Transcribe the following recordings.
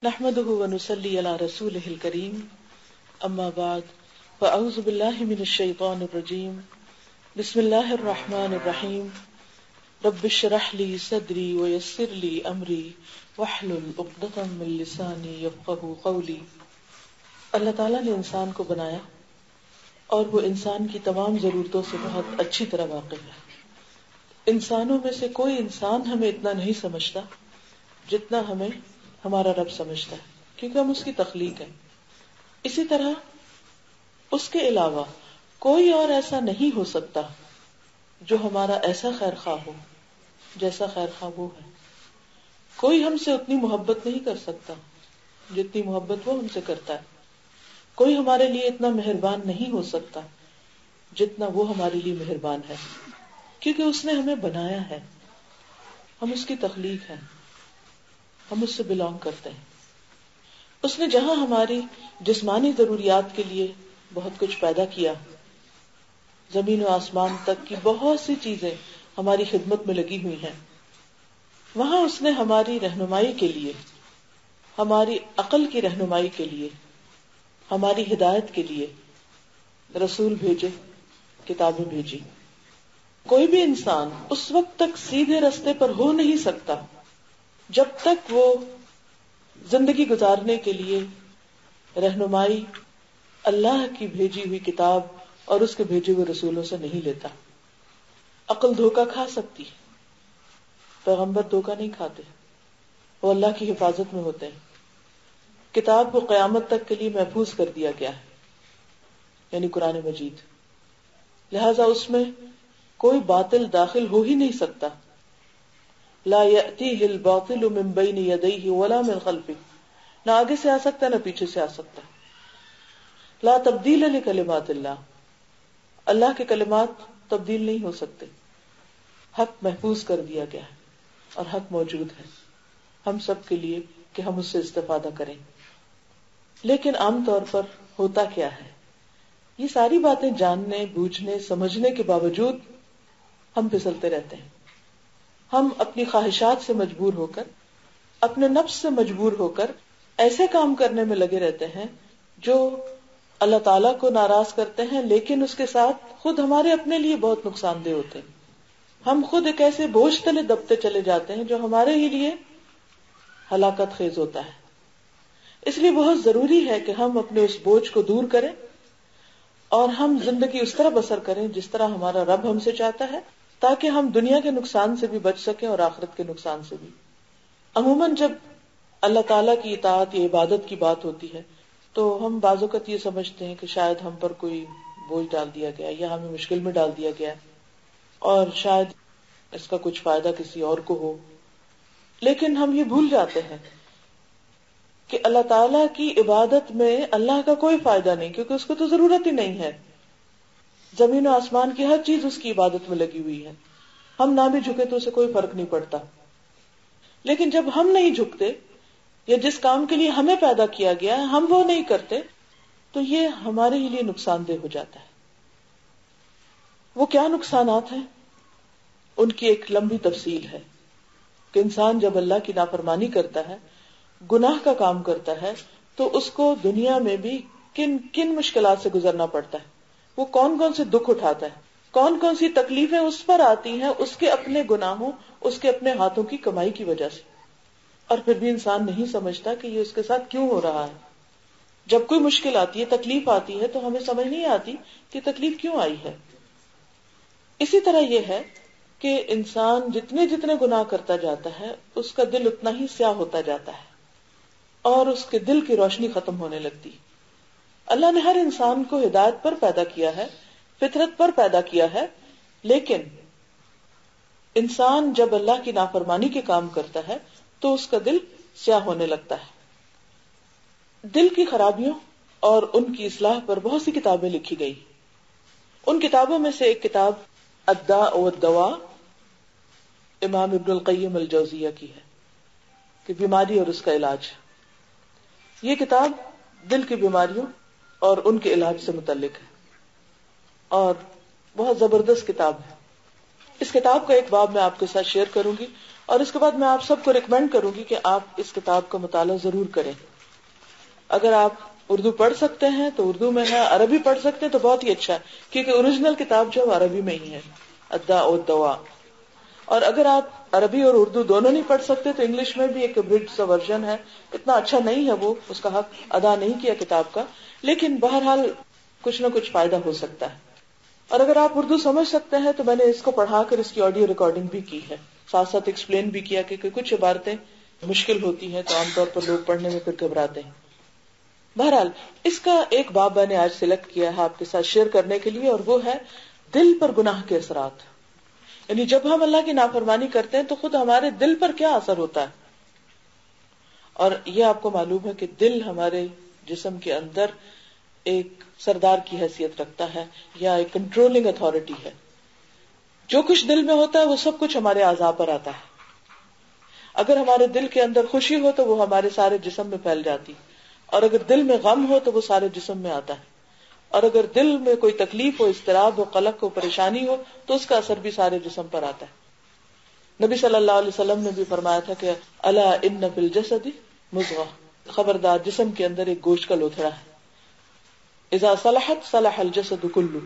نحمده ونصلي على رسوله الكريم اما بعد فاعوذ بالله من الشيطان الرجيم بسم الله الرحمن الرحيم رب اشرح لي صدري ويسر لي امري واحلل عقدة من لساني يفقهوا قولي۔ اللہ تعالیٰ نے انسان کو بنایا اور وہ انسان کی تمام ضرورتوں سے بہت اچھی طرح واقف ہے۔ انسانوں میں سے کوئی انسان ہمیں اتنا نہیں سمجھتا جتنا ہمیں ہمارا رب سمجھتا ہے، کیونکہ ہم اس کی تخلیق ہیں۔ اسی طرح اس کے علاوہ کوئی اور ایسا نہیں ہو سکتا جو ہمارا ایسا خیر خواہ ہو جیسا خیر خواہ وہ ہے۔ کوئی ہم سے اتنی محبت نہیں کر سکتا جتنی محبت وہ ہم سے کرتا ہے۔ کوئی ہمارے لیے اتنا مہربان نہیں ہو سکتا جتنا وہ ہمارے لیے مہربان ہے، کیونکہ اس نے ہمیں بنایا ہے، ہم اس کی تخلیق ہیں، ہم اس سے بلانگ کرتے ہیں۔ اس نے جہاں ہماری جسمانی ضروریات کے لیے بہت کچھ پیدا کیا، زمین و آسمان تک کی بہت سی چیزیں ہماری خدمت میں لگی ہوئی ہیں، وہاں اس نے ہماری رہنمائی کے لیے، ہماری عقل کی رہنمائی کے لیے، ہماری ہدایت کے لیے رسول بھیجے، کتابیں بھیجی۔ کوئی بھی انسان اس وقت تک سیدھے رستے پر ہو نہیں سکتا جب تک وہ زندگی گزارنے کے لیے رہنمائی اللہ کی بھیجی ہوئی کتاب اور اس کے بھیجے ہوئے رسولوں سے نہیں لیتا۔ عقل دھوکہ کھا سکتی ہے، پیغمبر دھوکہ نہیں کھاتے، وہ اللہ کی حفاظت میں ہوتے ہیں۔ کتاب کو قیامت تک کے لیے محفوظ کر دیا گیا ہے، یعنی قرآن مجید، لہذا اس میں کوئی باطل داخل ہو ہی نہیں سکتا۔ لا یأتیہ الباطل من بین یدیہ ولا من خلفہ، نہ آگے سے آ سکتا ہے نہ پیچھے سے آ سکتا ہے۔ لا تبدیل لکلمات اللہ، اللہ کے کلمات تبدیل نہیں ہو سکتے۔ حق محفوظ کر دیا گیا ہے اور حق موجود ہے ہم سب کے لیے کہ ہم اس سے استفادہ کریں۔ لیکن عام طور پر ہوتا کیا ہے، یہ ساری باتیں جاننے، بوجھنے، سمجھنے کے باوجود ہم پھسلتے رہتے ہیں۔ ہم اپنی خواہشات سے مجبور ہو کر، اپنے نفس سے مجبور ہو کر ایسے کام کرنے میں لگے رہتے ہیں جو اللہ تعالیٰ کو ناراض کرتے ہیں، لیکن اس کے ساتھ خود ہمارے اپنے لیے بہت نقصان دہ ہوتے ہیں۔ ہم خود ایک ایسے بوجھ تلے دبتے چلے جاتے ہیں جو ہمارے ہی لیے ہلاکت خیز ہوتا ہے۔ اس لیے بہت ضروری ہے کہ ہم اپنے اس بوجھ کو دور کریں اور ہم زندگی اس طرح بسر کریں جس طرح ہمارا رب ہم سے چاہتا ہے، تاکہ ہم دنیا کے نقصان سے بھی بچ سکیں اور آخرت کے نقصان سے بھی۔ عموماً جب اللہ تعالیٰ کی اطاعت یا عبادت کی بات ہوتی ہے تو ہم بعض اوقات یہ سمجھتے ہیں کہ شاید ہم پر کوئی بوجھ ڈال دیا گیا یا ہمیں مشکل میں ڈال دیا گیا اور شاید اس کا کچھ فائدہ کسی اور کو ہو، لیکن ہم یہ بھول جاتے ہیں کہ اللہ تعالیٰ کی عبادت میں اللہ کا کوئی فائدہ نہیں، کیونکہ اس کو تو ضرورت ہی نہیں ہے۔ زمین و آسمان کی ہر چیز اس کی عبادت میں لگی ہوئی ہے، ہم نہ بھی جھکے تو اسے کوئی فرق نہیں پڑتا۔ لیکن جب ہم نہیں جھکتے یا جس کام کے لیے ہمیں پیدا کیا گیا ہے ہم وہ نہیں کرتے تو یہ ہمارے ہی لیے نقصان دہ ہو جاتا ہے۔ وہ کیا نقصانات ہیں؟ ان کی ایک لمبی تفصیل ہے کہ انسان جب اللہ کی نافرمانی کرتا ہے، گناہ کا کام کرتا ہے، تو اس کو دنیا میں بھی کن کن مشکلات سے گزرنا پڑتا ہے، وہ کون کون سے دکھ اٹھاتا ہے، کون کون سی تکلیفیں اس پر آتی ہیں اس کے اپنے گناہوں، اس کے اپنے ہاتھوں کی کمائی کی وجہ سے، اور پھر بھی انسان نہیں سمجھتا کہ یہ اس کے ساتھ کیوں ہو رہا ہے۔ جب کوئی مشکل آتی ہے، تکلیف آتی ہے، تو ہمیں سمجھ نہیں آتی کہ تکلیف کیوں آئی ہے۔ اسی طرح یہ ہے کہ انسان جتنے جتنے گناہ کرتا جاتا ہے اس کا دل اتنا ہی سیاہ ہوتا جاتا ہے اور اس کے دل کی روشنی ختم ہونے لگتی۔ اللہ نے ہر انسان کو ہدایت پر پیدا کیا ہے، فطرت پر پیدا کیا ہے، لیکن انسان جب اللہ کی نافرمانی کے کام کرتا ہے تو اس کا دل سیاہ ہونے لگتا ہے۔ دل کی خرابیوں اور ان کی اصلاح پر بہت سی کتابیں لکھی گئی۔ ان کتابوں میں سے ایک کتاب الداء والدواء امام ابن القیم الجوزیہ کی ہے کہ بیماری اور اس کا علاج۔ یہ کتاب دل کی بیماریوں اور ان کے علاج سے متعلق ہے اور بہت زبردست کتاب ہے۔ اس کتاب کا ایک باب میں آپ کے ساتھ شیئر کروں گی اور اس کے بعد میں آپ سب کو ریکمینڈ کروں گی کہ آپ اس کتاب کا مطالعہ ضرور کریں. اگر آپ اردو پڑھ سکتے ہیں تو اردو میں ہے، عربی پڑھ سکتے ہیں تو بہت ہی اچھا ہے، کیونکہ اوریجنل کتاب جو عربی میں ہی ہے، الداء والدواء. اور اگر آپ عربی اور اردو دونوں نہیں پڑھ سکتے تو انگلش میں بھی ایک ابریڈ سا ورژن ہے، اتنا اچھا نہیں ہے وہ، اس کا حق ادا نہیں کیا کتاب کا، لیکن بہرحال کچھ نہ کچھ فائدہ ہو سکتا ہے. اور اگر آپ اردو سمجھ سکتے ہیں تو میں نے اس کو پڑھا کر اس کی آڈیو ریکارڈنگ بھی کی ہے، ساتھ ساتھ ایکسپلین بھی کیا کہ کچھ عبارتیں مشکل ہوتی ہیں تو عام طور پر لوگ پڑھنے میں پھر گھبراتے ہیں. بہرحال اس کا ایک باب میں نے آج سلیکٹ کیا ہے آپ کے ساتھ شیئر کرنے کے لیے، اور وہ ہے دل پر گناہ کے اثرات. یعنی جب ہم اللہ کی نافرمانی کرتے ہیں تو خود ہمارے دل پر کیا اثر ہوتا ہے. اور یہ آپ کو معلوم ہے کہ دل ہمارے جسم کے اندر ایک سردار کی حیثیت رکھتا ہے یا ایک کنٹرولنگ اتھارٹی ہے. جو کچھ دل میں ہوتا ہے وہ سب کچھ ہمارے اعضاء پر آتا ہے. اگر ہمارے دل کے اندر خوشی ہو تو وہ ہمارے سارے جسم میں پھیل جاتی، اور اگر دل میں غم ہو تو وہ سارے جسم میں آتا ہے، اور اگر دل میں کوئی تکلیف ہو، اضطراب ہو، قلق ہو، پریشانی ہو تو اس کا اثر بھی سارے جسم پر آتا ہے. نبی صلی اللہ علیہ وسلم نے بھی فرمایا تھا کہ الا ان فی الجسد مضغہ، خبردار جسم کے اندر ایک گوشت کا لوتھڑا ہے. اذا صلحت صلح الجسد کلہ،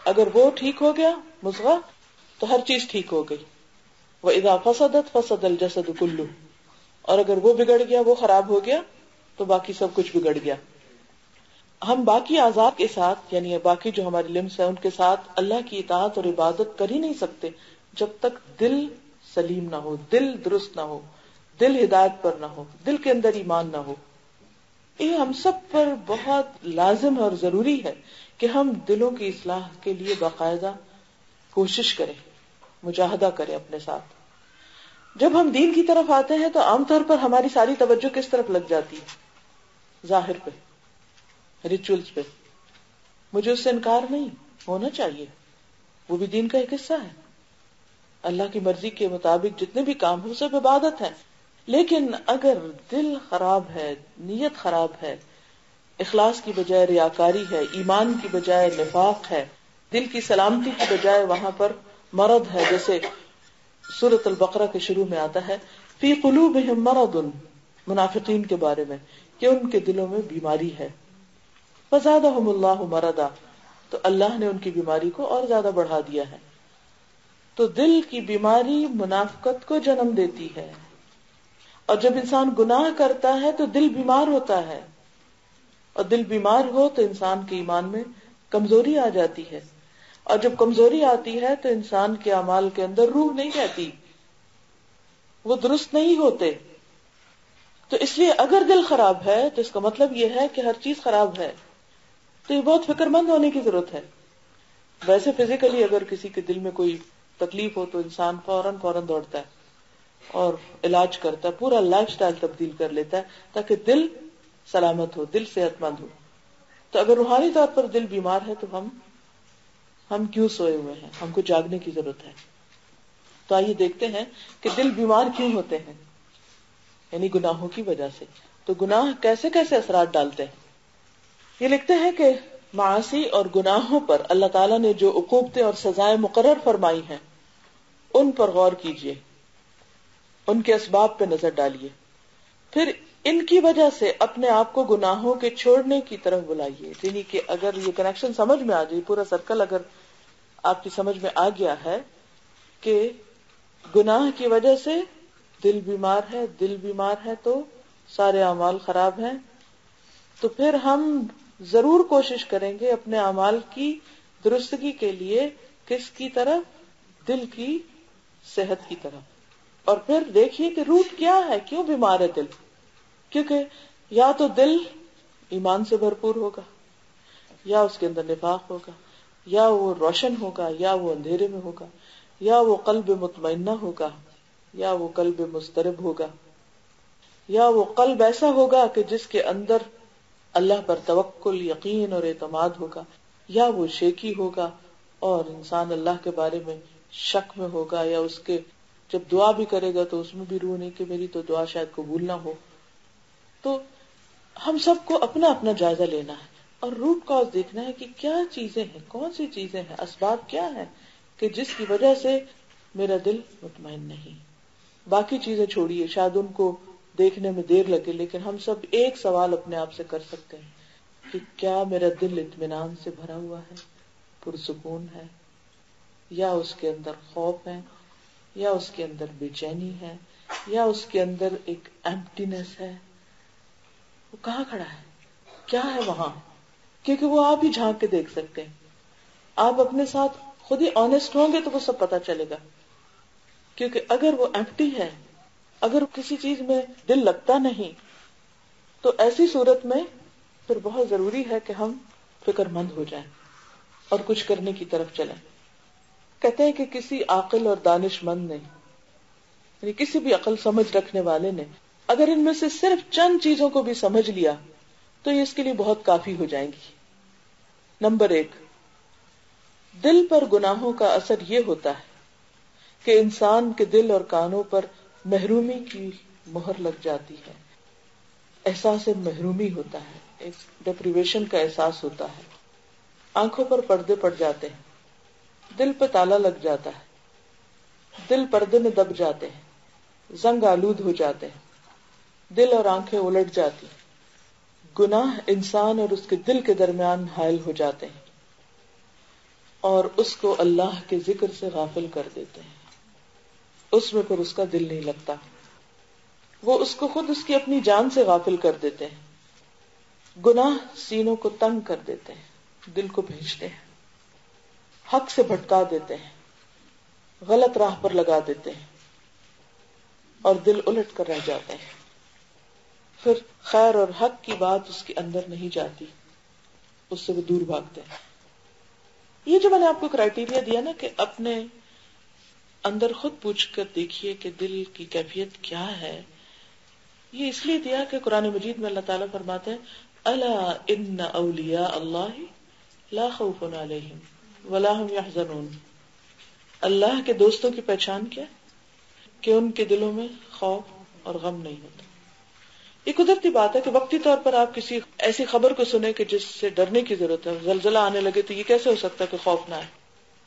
اگر وہ ٹھیک ہو گیا مضغہ تو ہر چیز ٹھیک ہو گئی. واذا فسدت فسد الجسد کلہ، اور اگر وہ بگڑ گیا، وہ خراب ہو گیا تو باقی سب کچھ بگڑ گیا. ہم باقی اعضاء کے ساتھ، یعنی باقی جو ہماری لمس ہیں ان کے ساتھ اللہ کی اطاعت اور عبادت کر ہی نہیں سکتے جب تک دل سلیم نہ ہو، دل درست نہ ہو، دل ہدایت پر نہ ہو، دل کے اندر ایمان نہ ہو. یہ ہم سب پر بہت لازم اور ضروری ہے کہ ہم دلوں کی اصلاح کے لیے باقاعدہ کوشش کریں، مجاہدہ کریں اپنے ساتھ. جب ہم دین کی طرف آتے ہیں تو عام طور پر ہماری ساری توجہ کس طرف لگ جاتی ہے؟ ظاہر پہ، ریچولز پہ. مجھے اس سے انکار نہیں ہونا چاہیے، وہ بھی دین کا ایک حصہ ہے. اللہ کی مرضی کے مطابق جتنے بھی کام ہو سب عبادت ہے. لیکن اگر دل خراب ہے، نیت خراب ہے، اخلاص کی بجائے ریاکاری ہے، ایمان کی بجائے نفاق ہے، دل کی سلامتی کی بجائے وہاں پر مرض ہے، جیسے سورۃ البقرہ کے شروع میں آتا ہے فی قلوبہم مرض، منافقین کے بارے میں کہ ان کے دلوں میں بیماری ہے. فزادہم اللہ مرضا، تو اللہ نے ان کی بیماری کو اور زیادہ بڑھا دیا ہے. تو دل کی بیماری منافقت کو جنم دیتی ہے، اور جب انسان گناہ کرتا ہے تو دل بیمار ہوتا ہے، اور دل بیمار ہو تو انسان کے ایمان میں کمزوری آ جاتی ہے، اور جب کمزوری آتی ہے تو انسان کے اعمال کے اندر روح نہیں رہتی، وہ درست نہیں ہوتے. تو اس لیے اگر دل خراب ہے تو اس کا مطلب یہ ہے کہ ہر چیز خراب ہے. تو یہ بہت فکر مند ہونے کی ضرورت ہے. ویسے فزیکلی اگر کسی کے دل میں کوئی تکلیف ہو تو انسان فوراً دوڑتا ہے اور علاج کرتا ہے، پورا لائف سٹائل تبدیل کر لیتا ہے تاکہ دل سلامت ہو، دل صحت مند ہو. تو اگر روحانی طور پر دل بیمار ہے تو ہم کیوں سوئے ہوئے ہیں؟ ہم کو جاگنے کی ضرورت ہے. تو آئیے دیکھتے ہیں کہ دل بیمار کیوں ہوتے ہیں، یعنی گناہوں کی وجہ سے. تو گناہ کیسے کیسے اثرات ڈالتے ہیں. یہ لکھتے ہیں کہ معاصی اور گناہوں پر اللہ تعالیٰ نے جو عقوبتیں اور سزائیں مقرر فرمائی ہیں ان پر غور کیجیے، ان کے اسباب پہ نظر ڈالیے، پھر ان کی وجہ سے اپنے آپ کو گناہوں کے چھوڑنے کی طرف بلائیے. یعنی کہ اگر یہ کنیکشن سمجھ میں آ جائے، پورا سرکل اگر آپ کی سمجھ میں آ گیا ہے کہ گناہ کی وجہ سے دل بیمار ہے تو سارے اعمال خراب ہیں، تو پھر ہم ضرور کوشش کریں گے اپنے اعمال کی درستگی کے لیے کس کی طرف؟ دل کی صحت کی طرف. اور پھر دیکھیے کہ روٹ کیا ہے، کیوں بیمار ہے دل. کیونکہ یا تو دل ایمان سے بھرپور ہوگا، یا اس کے اندر نفاق ہوگا، یا وہ روشن ہوگا، یا وہ اندھیرے میں ہوگا، یا وہ قلب مطمئنہ ہوگا، یا وہ قلب مضطرب ہوگا، یا وہ قلب ایسا ہوگا کہ جس کے اندر اللہ پر توکل، یقین اور اعتماد ہوگا، یا وہ شیکی ہوگا اور انسان اللہ کے بارے میں شک میں ہوگا، یا اس کے جب دعا بھی کرے گا تو اس میں بھی روح نہیں کہ میری تو دعا شاید قبول نہ ہو. تو ہم سب کو اپنا اپنا جائزہ لینا ہے اور روٹ کاز دیکھنا ہے کہ کیا چیزیں ہیں، کون سی چیزیں ہیں، اسباب کیا ہیں کہ جس کی وجہ سے میرا دل مطمئن نہیں. باقی چیزیں چھوڑیے، شاید ان کو دیکھنے میں دیر لگے، لیکن ہم سب ایک سوال اپنے آپ سے کر سکتے ہیں کہ کیا میرا دل اطمینان سے بھرا ہوا ہے، پرسکون ہے، یا اس کے اندر خوف ہے، یا اس کے اندر بے چینی ہے، یا اس کے اندر ایک ایمپٹینس ہے؟ وہ کہاں کھڑا ہے، کیا ہے وہاں؟ کیونکہ وہ آپ ہی جھانک کے دیکھ سکتے ہیں. آپ اپنے ساتھ خود ہی آنےسٹ ہوں گے تو وہ سب پتا چلے گا. کیونکہ اگر وہ ایمپٹی ہے، اگر کسی چیز میں دل لگتا نہیں، تو ایسی صورت میں پھر بہت ضروری ہے کہ ہم فکر مند ہو جائیں اور کچھ کرنے کی طرف چلیں. کہتے ہیں کہ کسی عاقل اور دانش مند نے، یعنی کسی بھی عقل سمجھ رکھنے والے نے، اگر ان میں سے صرف چند چیزوں کو بھی سمجھ لیا تو یہ اس کے لیے بہت کافی ہو جائیں گی. نمبر 1، دل پر گناہوں کا اثر یہ ہوتا ہے کہ انسان کے دل اور کانوں پر محرومی کی مہر لگ جاتی ہے. احساس محرومی ہوتا ہے، ایک ڈپریویشن کا احساس ہوتا ہے. آنکھوں پر پردے پڑ جاتے ہیں، دل پہ تالا لگ جاتا ہے، دل پردے میں دب جاتے ہیں، زنگ آلود ہو جاتے ہیں، دل اور آنکھیں الٹ جاتی. گناہ انسان اور اس کے دل کے درمیان حائل ہو جاتے ہیں اور اس کو اللہ کے ذکر سے غافل کر دیتے ہیں. اس میں پھر اس کا دل نہیں لگتا، وہ اس کو خود اس کی اپنی جان سے غافل کر دیتے ہیں. گناہ سینوں کو تنگ کر دیتے ہیں، دل کو بھیجتے ہیں، حق سے بھٹکا دیتے ہیں، غلط راہ پر لگا دیتے ہیں اور دل الٹ کر رہ جاتے ہیں. پھر خیر اور حق کی بات اس کے اندر نہیں جاتی، اس سے وہ دور بھاگتے ہیں. یہ جو میں نے آپ کو کرائیٹیریا دیا نا کہ اپنے اندر خود پوچھ کر دیکھیے کہ دل کی کیفیت کیا ہے، یہ اس لیے دیا کہ قرآن مجید میں اللہ تعالیٰ فرماتے ہیں الا ان اولیاء اللہ لا خوف علیہم ولا هم يحزنون. اللہ کے دوستوں کی پہچان کیا؟ کہ ان کے دلوں میں خوف اور غم نہیں ہوتا. یہ قدرتی بات ہے کہ وقتی طور پر آپ کسی ایسی خبر کو سنیں کہ جس سے ڈرنے کی ضرورت ہے، زلزلہ آنے لگے تو یہ کیسے ہو سکتا ہے کہ خوف نہ آئے؟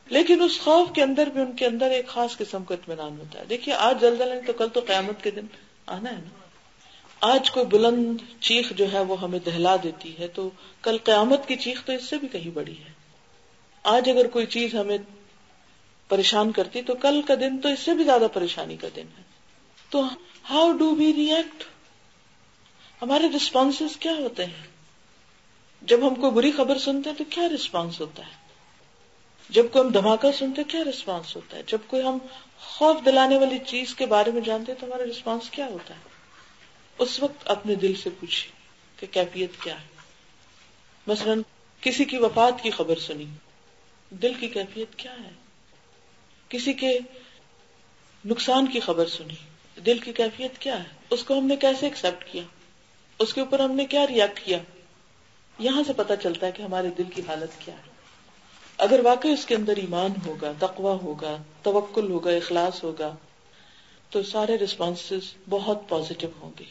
لیکن اس خوف کے اندر بھی ان کے اندر ایک خاص قسم کا اطمینان ہوتا ہے. دیکھیے آج زلزلہ نہیں تو کل تو قیامت کے دن آنا ہے نا. آج کوئی بلند چیخ جو ہے وہ ہمیں دہلا دیتی ہے تو کل قیامت کی چیخ تو اس سے بھی کہیں بڑی ہے. آج اگر کوئی چیز ہمیں پریشان کرتی تو کل کا دن تو اس سے بھی زیادہ پریشانی کا دن ہے. تو ہاؤ ڈو وی ریئیکٹ؟ ہمارے رسپانسز کیا ہوتے ہیں؟ جب ہم کوئی بری خبر سنتے ہیں تو کیا رسپانس ہوتا ہے؟ جب کوئی ہم دھماکہ سنتے کیا رسپانس ہوتا ہے؟ جب کوئی ہم خوف دلانے والی چیز کے بارے میں جانتے ہیں تو ہمارا رسپانس کیا ہوتا ہے؟ اس وقت اپنے دل سے پوچھیں کہ کیفیت کیا ہے. مثلا کسی کی وفات کی خبر سنی، دل کی کیفیت کیا ہے؟ کسی کے نقصان کی خبر سنی، دل کی کیفیت کیا ہے؟ اس کو ہم نے کیسے ایکسپٹ کیا؟ اس کے اوپر ہم نے کیا ریئیکٹ کیا؟ یہاں سے پتا چلتا ہے کہ ہمارے دل کی حالت کیا ہے. اگر واقعی اس کے اندر ایمان ہوگا، تقوی ہوگا، توکل ہوگا، اخلاص ہوگا تو سارے رسپانسز بہت پازیٹیو ہوں گے.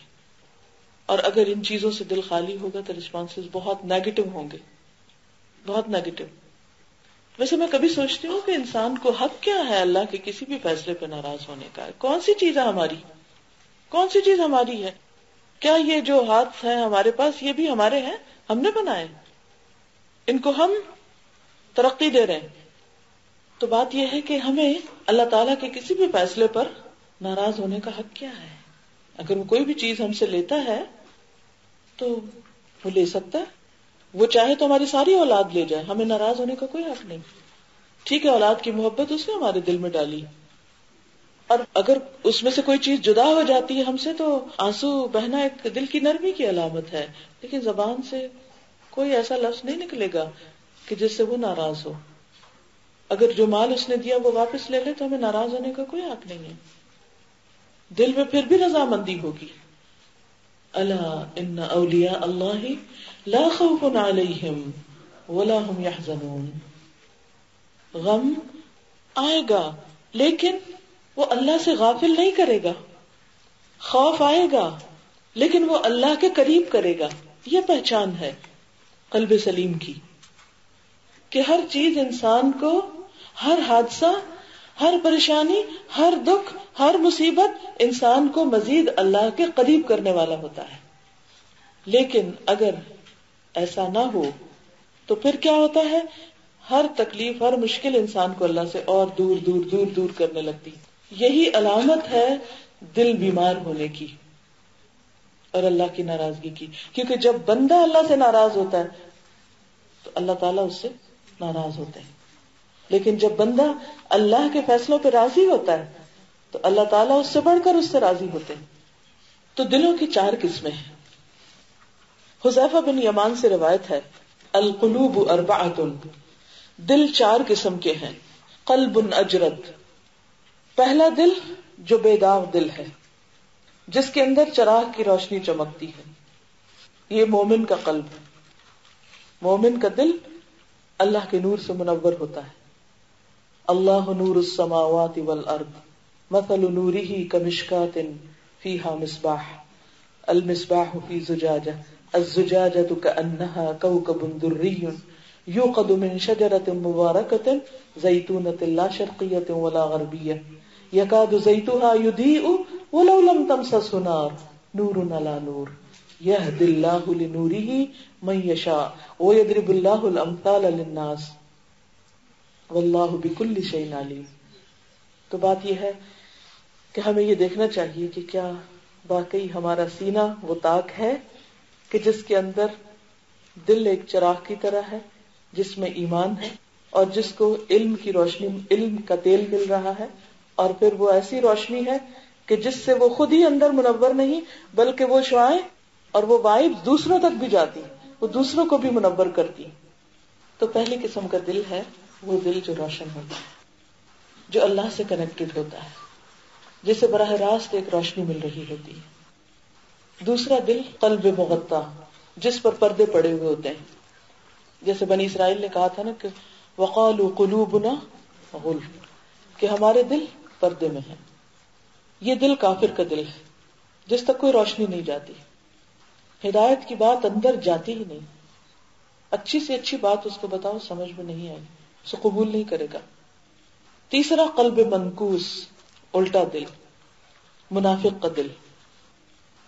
اور اگر ان چیزوں سے دل خالی ہوگا تو رسپانسز بہت نیگیٹو ہوں گے، بہت نیگیٹو. ویسے میں کبھی سوچتی ہوں کہ انسان کو حق کیا ہے اللہ کے کسی بھی فیصلے پہ ناراض ہونے کا؟ کون سی چیز ہے ہماری؟ کون سی چیز ہماری ہے؟ کیا یہ جو ہاتھ ہیں ہمارے پاس یہ بھی ہمارے ہیں؟ ہم نے بنائے، ان کو ہم ترقی دے رہے ہیں. تو بات یہ ہے کہ ہمیں اللہ تعالیٰ کے کسی بھی فیصلے پر ناراض ہونے کا حق کیا ہے؟ اگر وہ کوئی بھی چیز ہم سے لیتا ہے تو وہ لے سکتا ہے، وہ چاہے تو ہماری ساری اولاد لے جائے، ہمیں ناراض ہونے کا کوئی حق نہیں. ٹھیک ہے، اولاد کی محبت اس نے ہمارے دل میں ڈالی، اور اگر اس میں سے کوئی چیز جدا ہو جاتی ہے ہم سے تو آنسو بہنا ایک دل کی نرمی کی علامت ہے. لیکن زبان سے کوئی ایسا لفظ نہیں نکلے گا کہ جس سے وہ ناراض ہو. اگر جو مال اس نے دیا وہ واپس لے لے تو ہمیں ناراض ہونے کا کوئی حق نہیں ہے. دل میں پھر بھی رضامندی ہوگی. الا ان اولیاء اللہ لا خوف علیہم ولا هم يحزنون. غم آئے گا لیکن وہ اللہ سے غافل نہیں کرے گا. خوف آئے گا لیکن وہ اللہ کے قریب کرے گا. یہ پہچان ہے قلب سلیم کی کہ ہر چیز انسان کو، ہر حادثہ ہر پریشانی، ہر دکھ، ہر مصیبت انسان کو مزید اللہ کے قریب کرنے والا ہوتا ہے. لیکن اگر ایسا نہ ہو تو پھر کیا ہوتا ہے؟ ہر تکلیف، ہر مشکل انسان کو اللہ سے اور دور دور دور دور کرنے لگتی. یہی علامت ہے دل بیمار ہونے کی اور اللہ کی ناراضگی کی. کیونکہ جب بندہ اللہ سے ناراض ہوتا ہے تو اللہ تعالیٰ اس سے ناراض ہوتے ہیں. لیکن جب بندہ اللہ کے فیصلوں پہ راضی ہوتا ہے تو اللہ تعالیٰ اس سے بڑھ کر اس سے راضی ہوتے ہیں. تو دلوں کی 4 قسمیں ہیں. حذیفہ بن یمان سے روایت ہے، القلوب 4، دل 4 قسم کے ہیں. قلب اجرد، پہلا دل جو بے داغ دل ہے، جس کے اندر چراغ کی روشنی چمکتی ہے، یہ مومن کا قلب ہے. مومن کا دل اللہ کے نور سے منور ہوتا ہے. اللہ نور السماوات والارض مثل نورہ کمشکاۃ فیہا مصباح المصباح فی زجاجہ الزجاجۃ کأنہا کوکب دری یوقد من شجرۃ مبارکۃ زیتونۃ لا شرقیۃ ولا غربیہ یکاد زیتها یضیء ولو لم تمسسہ نار نور علی نور یہدی اللہ لنورہ من یشاء ویضرب اللہ الامثال للناس واللہ بکل شیء علیم. تو بات یہ ہے کہ ہمیں یہ دیکھنا چاہیے کہ کیا واقعی ہمارا سینہ وہ طاق ہے کہ جس کے اندر دل ایک چراغ کی طرح ہے، جس میں ایمان ہے اور جس کو علم کی روشنی، علم کا تیل مل رہا ہے، اور پھر وہ ایسی روشنی ہے کہ جس سے وہ خود ہی اندر منور نہیں بلکہ وہ شعائیں اور وہ وائب دوسروں تک بھی جاتی، وہ دوسروں کو بھی منور کرتی. تو پہلی قسم کا دل ہے وہ دل جو روشن ہوتا ہے، جو اللہ سے کنیکٹڈ ہوتا ہے، جسے براہ راست ایک روشنی مل رہی ہوتی ہے. دوسرا دل قلب مغطا، جس پر پردے پڑے ہوئے ہوتے ہیں. جیسے بنی اسرائیل نے کہا تھا نا کہ وقالوا قلوبنا غلف، کہ ہمارے دل پردے میں ہیں. یہ دل کافر کا دل ہے جس تک کوئی روشنی نہیں جاتی، ہدایت کی بات اندر جاتی ہی نہیں. اچھی سے اچھی بات اس کو بتاؤ سمجھ میں نہیں آئی، اسے قبول نہیں کرے گا. تیسرا قلب منکوس، الٹا دل، منافق کا دل.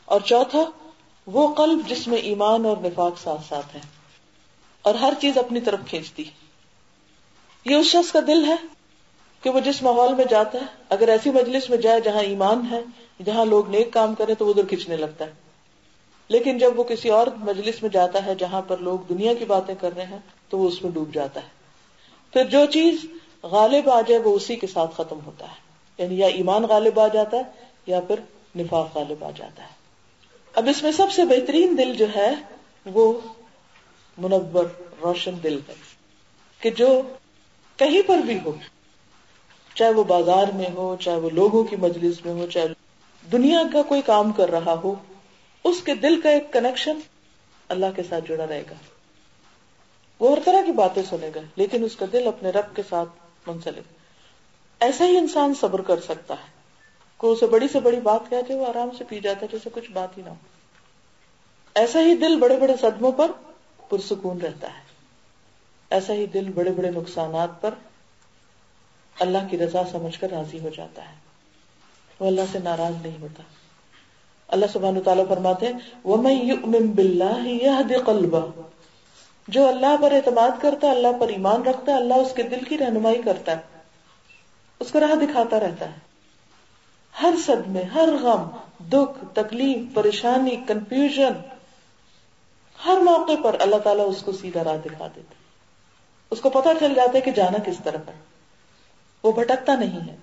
اور چوتھا وہ قلب جس میں ایمان اور نفاق ساتھ ساتھ ہے اور ہر چیز اپنی طرف کھینچتی. یہ اس شخص کا دل ہے کہ وہ جس ماحول میں جاتا ہے، اگر ایسی مجلس میں جائے جہاں ایمان ہے، جہاں لوگ نیک کام کریں تو وہ ادھر کھینچنے لگتا ہے. لیکن جب وہ کسی اور مجلس میں جاتا ہے جہاں پر لوگ دنیا کی باتیں کر رہے ہیں تو وہ اس میں ڈوب جاتا ہے. پھر جو چیز غالب آ جائے وہ اسی کے ساتھ ختم ہوتا ہے. یعنی یا ایمان غالب آ جاتا ہے یا پھر نفاق غالب آ جاتا ہے. اب اس میں سب سے بہترین دل جو ہے وہ منور روشن دل ہے کہ جو کہیں پر بھی ہو، چاہے وہ بازار میں ہو، چاہے وہ لوگوں کی مجلس میں ہو، چاہے دنیا کا کوئی کام کر رہا ہو، اس کے دل کا ایک کنیکشن اللہ کے ساتھ جڑا رہے گا. وہ ہر طرح کی باتیں سنے گا لیکن اس کا دل اپنے رب کے ساتھ منسلک. ایسا ہی انسان صبر کر سکتا ہے. کوئی اسے بڑی سے بڑی بات کہتے وہ آرام سے پی جاتا ہے جیسے کچھ بات ہی نہ ہو. ایسا ہی دل بڑے بڑے صدموں پر پرسکون رہتا ہے. ایسا ہی دل بڑے بڑے نقصانات پر اللہ کی رضا سمجھ کر راضی ہو جاتا ہے، وہ اللہ سے ناراض نہیں ہوتا. اللہ سبحانہ وتعالیٰ فرماتے ہیں وَمَن يُؤْمِن بِاللَّهِ يَهْدِ قَلْبَهُ، جو اللہ پر اعتماد کرتا ہے، اللہ پر ایمان رکھتا ہے، اللہ اس کے دل کی رہنمائی کرتا ہے، اس کو راہ دکھاتا رہتا ہے. ہر صدمے، ہر غم، دکھ، تکلیف، پریشانی، کنفیوژن، ہر موقع پر اللہ تعالیٰ اس کو سیدھا راہ دکھا دیتا ہے. اس کو پتہ چل جاتا ہے کہ جانا کس طرف ہے، وہ بھٹکتا نہیں ہے.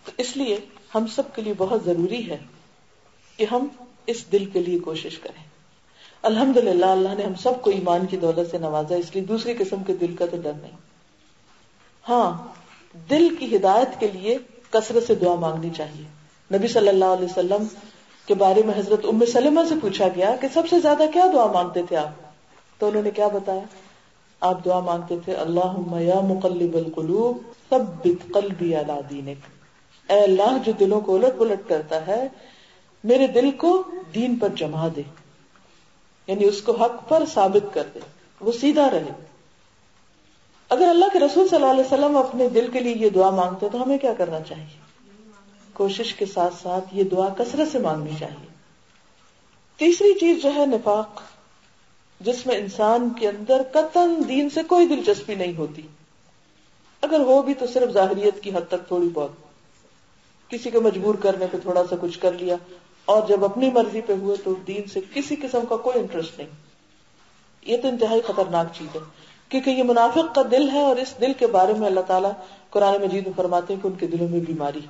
تو اس لیے ہم سب کے لیے بہت ضروری ہے کہ ہم اس دل کے لیے کوشش کریں. الحمدللہ اللہ نے ہم سب کو ایمان کی دولت سے نوازا، اس لیے دوسری قسم کے دل کا تو ڈر نہیں. ہاں، دل کی ہدایت کے لیے کثرت سے دعا مانگنی چاہیے. نبی صلی اللہ علیہ وسلم کے بارے میں حضرت ام سلمہ سے پوچھا گیا کہ سب سے زیادہ کیا دعا مانگتے تھے آپ؟ تو انہوں نے کیا بتایا؟ آپ دعا مانگتے تھے اللہم یا مقلب القلوب ثبت قلبی علی دینک، اے اللہ جو دلوں کو الٹ پلٹ کرتا ہے میرے دل کو دین پر جما دے، یعنی اس کو حق پر ثابت کر دے، وہ سیدھا رہے. اگر اللہ کے رسول صلی اللہ علیہ وسلم اپنے دل کے لیے یہ دعا مانگتے تو ہمیں کیا کرنا چاہیے؟ کوشش کے ساتھ ساتھ یہ دعا کثرت سے مانگنی چاہیے. تیسری چیز جو ہے نفاق، جس میں انسان کے اندر قطعاً دین سے کوئی دلچسپی نہیں ہوتی، اگر ہو بھی تو صرف ظاہریت کی حد تک تھوڑی بہت، کسی کو مجبور کرنے پہ تھوڑا سا کچھ کر لیا، اور جب اپنی مرضی پہ ہوئے تو دین سے کسی قسم کا کوئی انٹرسٹ نہیں. یہ تو انتہائی خطرناک چیز ہے، کیونکہ یہ منافق کا دل ہے، اور اس دل کے بارے میں اللہ تعالیٰ قرآن مجید میں فرماتے ہیں کہ ان کے دلوں میں بیماری،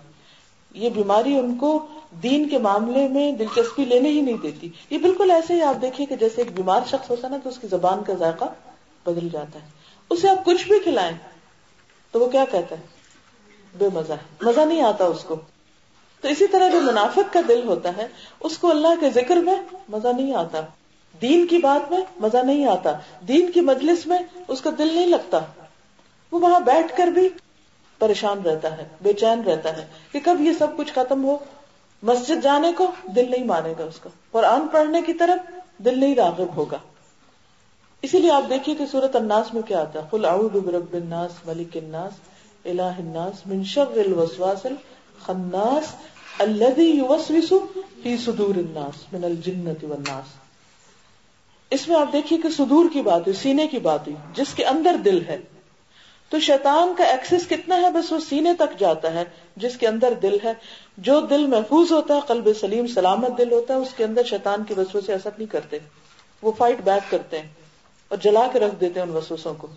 یہ بیماری ان کو دین کے معاملے میں دلچسپی لینے ہی نہیں دیتی. یہ بالکل ایسے ہی آپ دیکھیے کہ جیسے ایک بیمار شخص ہوتا ہے نا تو اس کی زبان کا ذائقہ بدل جاتا ہے، اسے آپ کچھ بھی کھلائیں تو وہ کیا کہتا ہے؟ بے مزہ ہے، مزہ نہیں آتا اس کو. تو اسی طرح جو منافق کا دل ہوتا ہے اس کو اللہ کے ذکر میں مزہ نہیں آتا، دین کی بات میں مزہ نہیں آتا، دین کی مجلس میں اس کا دل نہیں لگتا، وہ وہاں بیٹھ کر بھی پریشان رہتا ہے، بے چین رہتا ہے کہ کب یہ سب کچھ ختم ہو. مسجد جانے کو دل نہیں مانے گا اس کا، قرآن پڑھنے کی طرف دل نہیں راغب ہوگا. اسی لیے آپ دیکھیے کہ سورۃ الناس میں کیا آتا ہے؟ قل اعوذ برب الناس ملک الناس الہ الناس من شر الوسواس الخناس الذی یوسوس فی صدور الناس من الجنۃ والناس. اس میں آپ دیکھیے کہ صدور کی بات ہے، سینے کی بات ہے، جس کے اندر دل ہے. تو شیطان کا ایکسس کتنا ہے؟ بس وہ سینے تک جاتا ہے جس کے اندر دل ہے. جو دل محفوظ ہوتا ہے، قلب سلیم سلامت دل ہوتا ہے، اس کے اندر شیطان کی وسوسے اثر نہیں کرتے، وہ فائٹ بیک کرتے ہیں اور جلا کے رکھ دیتے ہیں ان وسوسوں کو.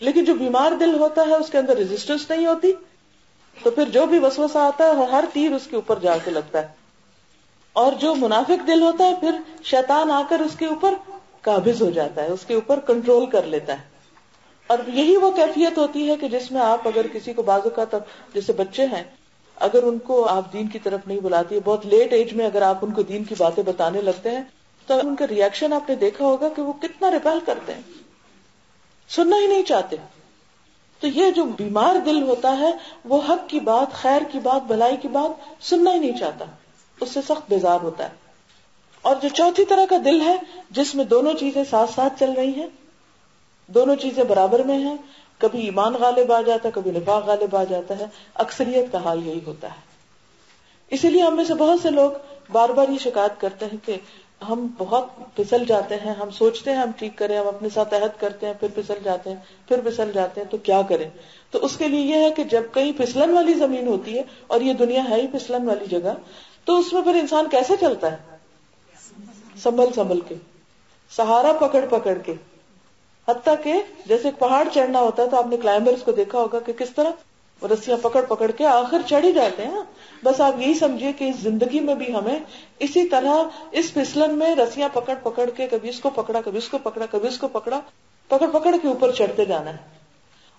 لیکن جو بیمار دل ہوتا ہے اس کے اندر ریزسٹنس نہیں ہوتی، تو پھر جو بھی وسوسہ آتا ہے ہر تیر اس کے اوپر جا کے لگتا ہے. اور جو منافق دل ہوتا ہے پھر شیطان آ کر اس کے اوپر قابض ہو جاتا ہے، اس کے اوپر کنٹرول کر لیتا ہے. اور یہی وہ کیفیت ہوتی ہے کہ جس میں آپ اگر کسی کو بعض اوقات جیسے بچے ہیں، اگر ان کو آپ دین کی طرف نہیں بلاتی، بہت لیٹ ایج میں اگر آپ ان کو دین کی باتیں بتانے لگتے ہیں تو ان کا ریئیکشن آپ نے دیکھا ہوگا کہ وہ کتنا ریبیل کرتے ہیں، سننا ہی نہیں چاہتے. تو یہ جو بیمار دل ہوتا ہے وہ حق کی بات، خیر کی بات، بھلائی کی بات سننا ہی نہیں چاہتا، اس سے سخت بیزار ہوتا ہے. اور جو چوتھی طرح کا دل ہے جس میں دونوں چیزیں ساتھ ساتھ چل رہی ہیں، دونوں چیزیں برابر میں ہیں، کبھی ایمان غالب آ جاتا ہے، کبھی نفاق غالب آ جاتا ہے، اکثریت کا حال یہی ہوتا ہے. اسی لیے ہم میں سے بہت سے لوگ بار بار یہ شکایت کرتے ہیں کہ ہم بہت پھسل جاتے ہیں، ہم سوچتے ہیں ہم ٹھیک کریں، ہم اپنے ساتھ عہد کرتے ہیں، پھر پھسل جاتے ہیں، پھر پھسل جاتے ہیں، تو کیا کریں؟ تو اس کے لیے یہ ہے کہ جب کہیں پھسلن والی زمین ہوتی ہے، اور یہ دنیا ہے ہی پھسلن والی جگہ، تو اس میں پھر انسان کیسے چلتا ہے؟ سنبھل سنبھل کے، سہارا پکڑ پکڑ کے. حتیٰ کہ جیسے ایک پہاڑ چڑھنا ہوتا ہے تو آپ نے کلائمبرز کو دیکھا ہوگا کہ کس طرح رسیاں پکڑ پکڑ کے آخر چڑھ ہی جاتے ہیں. بس آپ یہی سمجھیے کہ اس زندگی میں بھی ہمیں اسی طرح اس پھسلن میں رسیاں پکڑ پکڑ کے کبھی اس کو پکڑا، کبھی اس کو پکڑا، کبھی اس کو پکڑا، پکڑ پکڑ کے اوپر چڑھتے جانا ہے.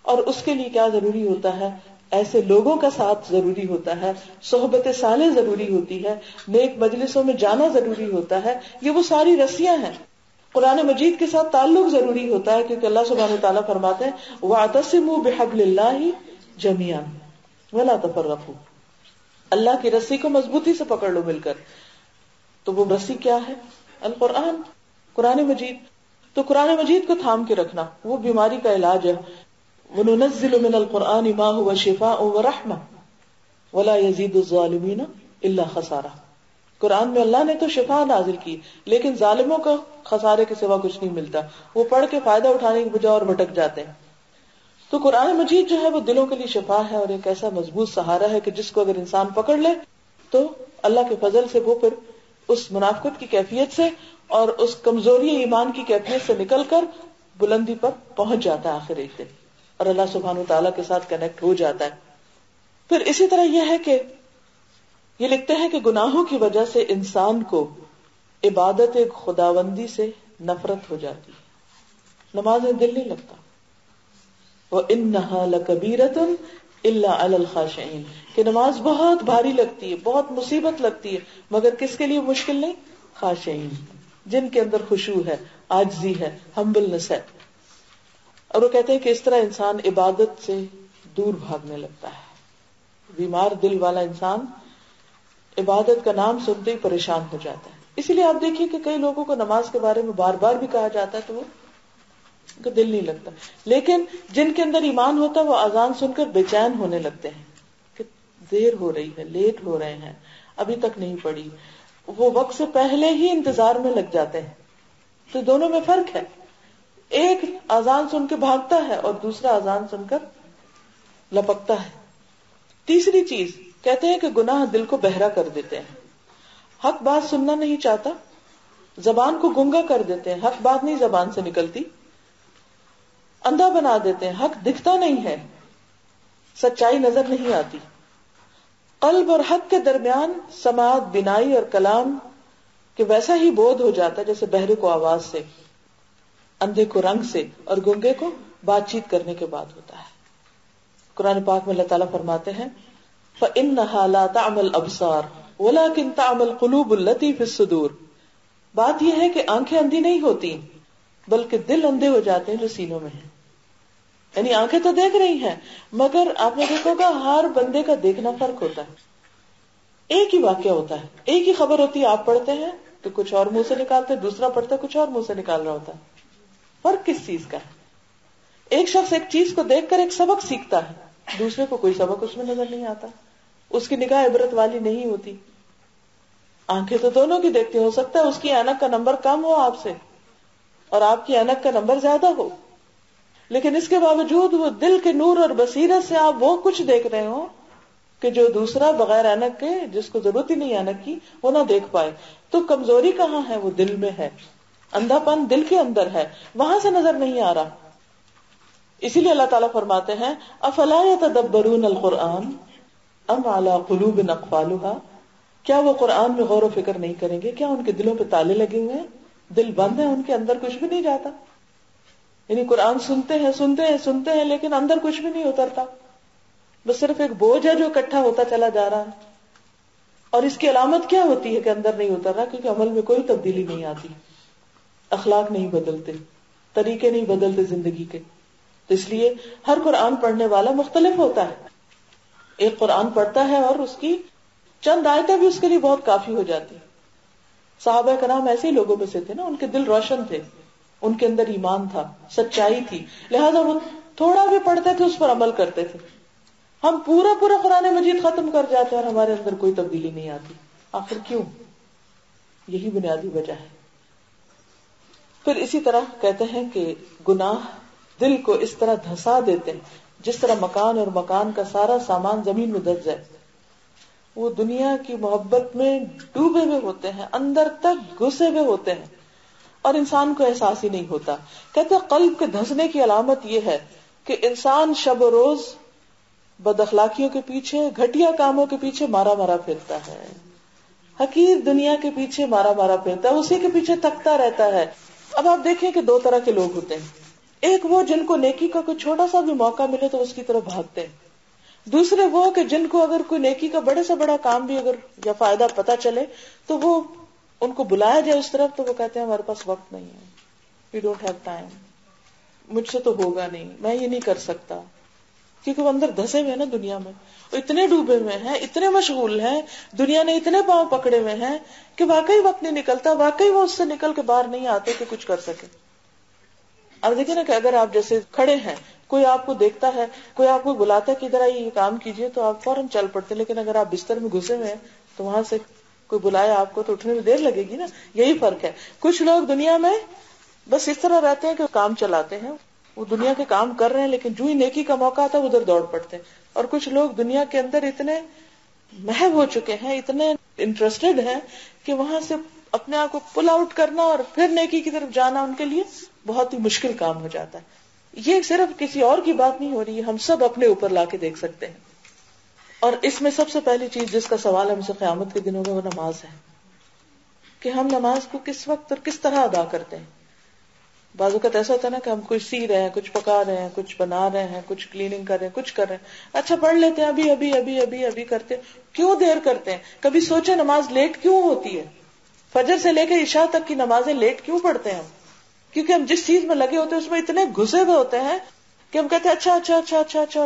اور اس کے لیے کیا ضروری ہوتا ہے؟ ایسے لوگوں کا ساتھ ضروری ہوتا ہے، صحبت صالح ضروری ہوتی ہے، نیک مجلسوں میں جانا ضروری ہوتا ہے. یہ وہ ساری رسیاں ہیں. قرآن مجید کے ساتھ تعلق ضروری ہوتا ہے، کیونکہ اللہ سبحانہ وتعالیٰ فرماتے ہیں وَاعْتَصِمُوا بِحَبْلِ اللَّهِ جَمِيعًا وَلَا تَفَرَّقُوا، اللہ کی رسی کو مضبوطی سے پکڑ لو مل کر. تو وہ رسی کیا ہے؟ القرآن، قرآن مجید. تو قرآن مجید کو تھام کے رکھنا وہ بیماری کا علاج ہے. وَنُنَزِّلُ مِنَ الْقُرْآنِ مَا هُوَ شِفَاءٌ وَرَحْمَةٌ وَلَا يَزِيدُ الظَّالِمِينَ إِلَّا خَسَارًا. قرآن میں اللہ نے تو شفا نازل کی، لیکن ظالموں کا خسارے کے سوا کچھ نہیں ملتا، وہ پڑھ کے فائدہ اٹھانے کی بجائے اور بھٹک جاتے ہیں. تو قرآن مجید جو ہے وہ دلوں کے لیے شفا ہے، اور ایک ایسا مضبوط سہارا ہے کہ جس کو اگر انسان پکڑ لے تو اللہ کے فضل سے وہ پھر اس منافقت کی کیفیت سے اور اس کمزوری ایمان کی کیفیت سے نکل کر بلندی پر پہنچ جاتا ہے آخر ایک دن، اور اللہ سبحانہ وتعالیٰ کے ساتھ کنیکٹ ہو جاتا ہے. پھر اسی طرح یہ ہے کہ یہ لکھتے ہیں کہ گناہوں کی وجہ سے انسان کو عبادت خداوندی سے نفرت ہو جاتی ہے، نماز میں دل نہیں لگتا. وَإِنَّهَا لَكَبِيرَةٌ إِلَّا عَلَى الْخَاشِعِينَ، کہ نماز بہت بھاری لگتی ہے، بہت مصیبت لگتی ہے، مگر کس کے لیے مشکل نہیں؟ خاشعین، جن کے اندر خشوع ہے، عاجزی ہے، ہمبلنس ہے. اور وہ کہتے ہیں کہ اس طرح انسان عبادت سے دور بھاگنے لگتا ہے. بیمار دل والا انسان عبادت کا نام سنتے ہی پریشان ہو جاتا ہے. اسی لیے آپ دیکھیے کہ کئی لوگوں کو نماز کے بارے میں بار بار بھی کہا جاتا ہے تو وہ کا دل نہیں لگتا. لیکن جن کے اندر ایمان ہوتا ہے وہ اذان سن کر بے چین ہونے لگتے ہیں کہ دیر ہو رہی ہے, لیٹ ہو رہے ہیں, ابھی تک نہیں پڑی, وہ وقت سے پہلے ہی انتظار میں لگ جاتے ہیں. تو دونوں میں فرق ہے, ایک اذان سن کے بھاگتا ہے اور دوسرا اذان سن کر لپکتا ہے. تیسری چیز کہتے ہیں کہ گناہ دل کو بہرا کر دیتے ہیں. حق بات سننا نہیں چاہتا, زبان کو گنگا کر دیتے ہیں, حق بات نہیں زبان سے نکلتی. اندھا بنا دیتے ہیں, حق دکھتا نہیں ہے, سچائی نظر نہیں آتی. قلب اور حق کے درمیان سماعت, بینائی اور کلام کہ ویسا ہی بودھ ہو جاتا ہے جیسے بہرے کو آواز سے, اندھے کو رنگ سے اور گنگے کو بات چیت کرنے کے بعد ہوتا ہے. قرآن پاک میں اللہ تعالیٰ فرماتے ہیں فَإِنَّهَا لَا تَعْمَى الْأَبْصَارُ وَلَكِنْ تَعْمَى الْقُلُوبُ الَّتِي فِي الصُّدُورِ. بات یہ ہے کہ آنکھیں اندھی نہیں ہوتی بلکہ دل اندھے ہو جاتے ہیں جو سینوں میں ہیں. یعنی آنکھیں تو دیکھ رہی ہیں مگر آپ نے دیکھو گا ہر بندے کا دیکھنا فرق ہوتا ہے. ایک ہی واقعہ ہوتا ہے, ایک ہی خبر ہوتی ہے, آپ پڑھتے ہیں تو کچھ اور منہ سے نکالتے, دوسرا پڑھتا ہے کچھ اور منہ سے نکال رہا ہوتا ہے. فرق کس چیز کا ہے؟ ایک شخص ایک چیز کو دیکھ کر ایک سبق سیکھتا ہے, دوسرے کو کوئی سبق اس میں نظر نہیں آتا, اس کی نگاہ عبرت والی نہیں ہوتی. آنکھیں تو دونوں کی دیکھتی, ہو سکتا ہے اس کی اینک کا نمبر کم ہو آپ سے اور آپ کی اینک کا نمبر زیادہ ہو, لیکن اس کے باوجود وہ دل کے نور اور بصیرت سے آپ وہ کچھ دیکھ رہے ہو کہ جو دوسرا بغیر اینک کے, جس کو ضرورت ہی نہیں اینک کی, وہ نہ دیکھ پائے. تو کمزوری کہاں ہے؟ وہ دل میں ہے, اندھا پن دل کے اندر ہے, وہاں سے نظر نہیں آ رہا. اسی لیے اللہ تعالیٰ فرماتے ہیں افلا یتدبرون القرآن ام علی قلوب اقفالها. کیا وہ قرآن میں غور و فکر نہیں کریں گے؟ کیا ان کے دلوں پہ تالے لگے ہوئے ہیں, دل بند ہے, ان کے اندر کچھ بھی نہیں جاتا. یعنی قرآن سنتے ہیں لیکن اندر کچھ بھی نہیں اترتا, بس صرف ایک بوجھ ہے جو اکٹھا ہوتا چلا جا رہا ہے. اور اس کی علامت کیا ہوتی ہے کہ اندر نہیں اتر رہا؟ کیونکہ عمل میں کوئی تبدیلی نہیں آتی, اخلاق نہیں بدلتے, طریقے نہیں بدلتے زندگی کے. تو اس لیے ہر قرآن پڑھنے والا مختلف ہوتا ہے. ایک قرآن پڑھتا ہے اور اس کی چند آیتیں بھی اس کے لیے بہت کافی ہو جاتی. صحابہ کرام ایسے ہی لوگوں میں سے تھے نا, ان کے دل روشن تھے, ان کے اندر ایمان تھا, سچائی تھی, لہذا وہ تھوڑا بھی پڑھتے تھے اس پر عمل کرتے تھے. ہم پورا قرآن مجید ختم کر جاتے ہیں اور ہمارے اندر کوئی تبدیلی نہیں آتی. آخر کیوں؟ یہی بنیادی وجہ ہے. پھر اسی طرح کہتے ہیں کہ گناہ دل کو اس طرح دھسا دیتے ہیں جس طرح مکان اور مکان کا سارا سامان زمین میں دھس جائے. وہ دنیا کی محبت میں ڈوبے ہوئے ہوتے ہیں, اندر تک گھسے ہوئے ہوتے ہیں اور انسان کو احساس ہی نہیں ہوتا. کہتے ہیں قلب کے دھسنے کی علامت یہ ہے کہ انسان شب و روز بد اخلاقیوں کے پیچھے, گھٹیا کاموں کے پیچھے مارا پھرتا ہے, حقیر دنیا کے پیچھے مارا پھرتا ہے, اسی کے پیچھے تھکتا رہتا ہے. اب آپ دیکھیں کہ دو طرح کے لوگ ہوتے ہیں, ایک وہ جن کو نیکی کا کوئی چھوٹا سا بھی موقع ملے تو اس کی طرف بھاگتے ہیں, دوسرے وہ کہ جن کو اگر کوئی نیکی کا بڑے سے بڑا کام بھی اگر یا فائدہ پتا چلے تو وہ ان کو بلایا جائے اس طرف تو وہ کہتے ہیں ہمارے پاس وقت نہیں ہے, وی ڈونٹ ہیو ٹائم, مجھ سے تو ہوگا نہیں, میں یہ نہیں کر سکتا. کیونکہ وہ اندر دھسے ہوئے ہیں نا دنیا میں, وہ اتنے ڈوبے ہوئے ہیں, اتنے مشغول ہیں, دنیا نے اتنے پاؤں پکڑے ہوئے ہیں کہ واقعی وقت نہیں نکلتا, واقعی وہ اس سے نکل کے باہر نہیں آتے کہ کچھ کر سکے. اب دیکھیں نا کہ اگر آپ جیسے کھڑے ہیں, کوئی آپ کو دیکھتا ہے, کوئی آپ کو بلاتا ہے کہ ادھر آئیے یہ کام کیجیے تو آپ فوراً چل پڑتے, لیکن اگر آپ بستر میں گھسے ہوئے ہیں تو وہاں سے کوئی بلائے آپ کو تو اٹھنے میں دیر لگے گی نا. یہی فرق ہے. کچھ لوگ دنیا میں بس اس طرح رہتے ہیں کہ کام چلاتے ہیں, وہ دنیا کے کام کر رہے ہیں لیکن جو ہی نیکی کا موقع آتا ہے ادھر دوڑ پڑتے ہیں. اور کچھ لوگ دنیا کے اندر اتنے محو ہو چکے ہیں, اتنے انٹرسٹڈ ہیں کہ وہاں سے اپنے آپ کو پل آؤٹ کرنا اور پھر نیکی کی طرف جانا ان کے لیے بہت ہی مشکل کام ہو جاتا ہے. یہ صرف کسی اور کی بات نہیں ہو رہی ہے, ہم سب اپنے اوپر لا کے دیکھ سکتے ہیں. اور اس میں سب سے پہلی چیز جس کا سوال ہم سے قیامت کے دنوں میں وہ نماز ہے, کہ ہم نماز کو کس وقت اور کس طرح ادا کرتے ہیں. بعض اوقات ایسا ہوتا ہے نا کہ ہم کچھ سی رہے ہیں, کچھ پکا رہے ہیں, کچھ بنا رہے ہیں, کچھ کلیننگ کر رہے ہیں, کچھ کر رہے ہیں, اچھا پڑھ لیتے ہیں, ابھی کرتے ہیں. کیوں دیر کرتے ہیں؟ کبھی سوچے نماز لیٹ کیوں ہوتی ہے؟ فجر سے لے کے عشاء تک کی نمازیں لیٹ کیوں پڑھتے ہیں ہم؟ کیونکہ ہم جس چیز میں لگے ہوتے ہیں اس میں اتنے گھسے ہوئے ہوتے ہیں کہ ہم کہتے ہیں اچھا,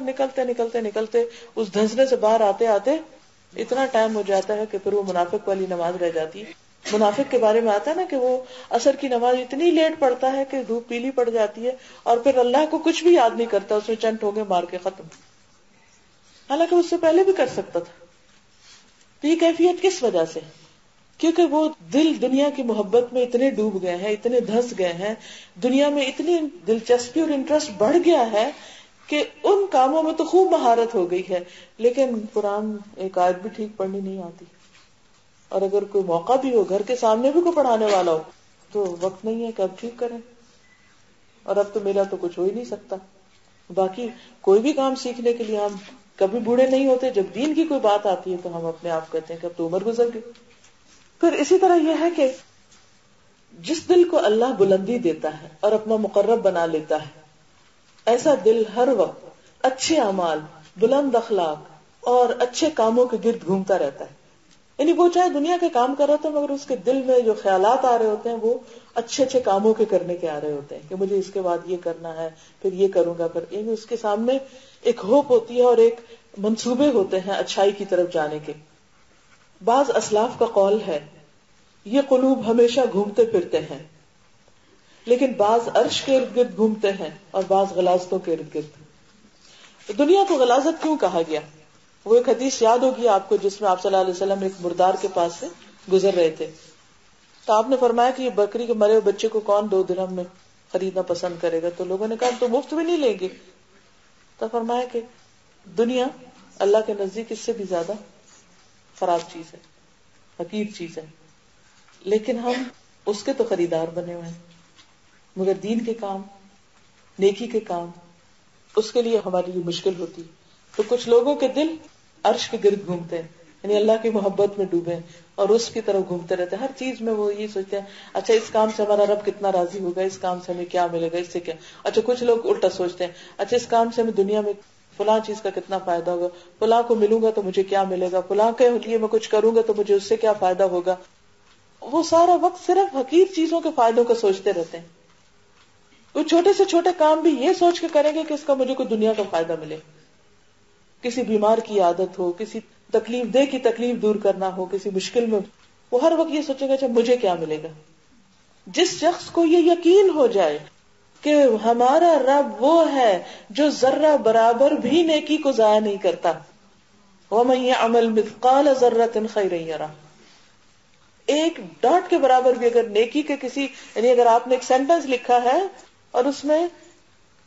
نکلتے اس دھنسنے سے باہر آتے اتنا ٹائم ہو جاتا ہے کہ پھر وہ منافق والی نماز رہ جاتی ہے منافق کے بارے میں آتا ہے نا کہ وہ عصر کی نماز اتنی لیٹ پڑھتا ہے کہ دھوپ پیلی پڑ جاتی ہے اور پھر اللہ کو کچھ بھی یاد نہیں کرتا، اس میں چند ٹھونگے مار کے ختم، حالانکہ اس سے پہلے بھی کر سکتا تھا. تو یہ کیفیت کس وجہ سے؟ کیونکہ وہ دل دنیا کی محبت میں اتنے ڈوب گئے ہیں، اتنے دھس گئے ہیں، دنیا میں اتنی دلچسپی اور انٹرسٹ بڑھ گیا ہے کہ ان کاموں میں تو خوب مہارت ہو گئی ہے، لیکن قرآن ایک آیت بھی ٹھیک پڑھنی نہیں آتی. اور اگر کوئی موقع بھی ہو، گھر کے سامنے بھی کوئی پڑھانے والا ہو، تو وقت نہیں ہے کہ اب ٹھیک کریں، اور اب تو میرا تو کچھ ہو ہی نہیں سکتا. باقی کوئی بھی کام سیکھنے کے لیے ہم کبھی بوڑھے نہیں ہوتے. جب دین کی کوئی بات آتی ہے تو ہم اپنے آپ کہتے ہیں کہ اب تو عمر گزر گئی. پھر اسی طرح یہ ہے کہ جس دل کو اللہ بلندی دیتا ہے اور اپنا مقرب بنا لیتا ہے، ایسا دل ہر وقت اچھے اعمال، بلند اخلاق اور اچھے کاموں کے گرد گھومتا رہتا ہے. یعنی وہ چاہے دنیا کے کام کر رہا تھا، مگر اس کے دل میں جو خیالات آ رہے ہوتے ہیں وہ اچھے اچھے کاموں کے کرنے کے آ رہے ہوتے ہیں کہ مجھے اس کے بعد یہ کرنا ہے، پھر یہ کروں گا. پھر یعنی اس کے سامنے ایک ہوپ ہوتی ہے اور ایک منصوبے ہوتے ہیں اچھائی کی طرف جانے کے. بعض اسلاف کا قول ہے یہ قلوب ہمیشہ گھومتے پھرتے ہیں، لیکن بعض عرش کے ارد گرد گھومتے ہیں اور بعض غلاظتوں کے ارد گرد. دنیا کو غلاظت کیوں کہا گیا؟ وہ ایک حدیث یاد ہوگی آپ کو جس میں آپ صلی اللہ علیہ وسلم ایک مردار کے پاس سے گزر رہے تھے، تو آپ نے فرمایا کہ یہ بکری کے مرے ہوئے بچے کو کون 2 درہم میں خریدنا پسند کرے گا؟ تو لوگوں نے کہا ہم تو مفت میں نہیں لیں گے. تو فرمایا کہ دنیا اللہ کے نزدیک اس سے بھی زیادہ خراب چیز ہے، حقیر چیز ہے، لیکن ہم اس کے تو خریدار بنے ہوئے ہیں، مگر دین کے کام، نیکی کے کام، اس کے لیے ہمارے لیے مشکل ہوتی. تو کچھ لوگوں کے دل عرش کے گرد گھومتے ہیں، یعنی اللہ کی محبت میں ڈوبے اور اس کی طرف گھومتے رہتے ہیں. ہر چیز میں وہ یہ سوچتے ہیں اچھا اس کام سے ہمارا رب کتنا راضی ہوگا، اس کام سے ہمیں کیا ملے گا، اس سے کیا. اچھا کچھ لوگ الٹا سوچتے ہیں اچھا اس کام سے ہمیں دنیا میں فلاں چیز کا کتنا فائدہ ہوگا، فلاں کو ملوں گا تو مجھے کیا ملے گا، فلاں کے لیے میں کچھ کروں گا تو مجھے اس سے کیا فائدہ ہوگا. وہ سارا وقت صرف حقیر چیزوں کے فائدوں کو سوچتے رہتے ہیں. وہ چھوٹے سے چھوٹے کام بھی یہ سوچ کے کریں گے کہ اس کا مجھے کوئی دنیا کا فائدہ ملے. کسی بیمار کی عادت ہو، کسی تکلیف دہ کی تکلیف دور کرنا ہو، کسی مشکل میں، وہ ہر وقت یہ سوچے گا اچھا مجھے کیا ملے گا. جس شخص کو یہ یقین ہو جائے کہ ہمارا رب وہ ہے جو ذرہ برابر بھی نیکی کو ضائع نہیں کرتا، وَمَن يَعْمَلْ مِثْقَالَ ذَرَّةٍ خَيْرًا يَرَهُ، ایک ڈاٹ کے برابر بھی اگر نیکی کے کسی، یعنی اگر آپ نے ایک سینٹنس لکھا ہے اور اس میں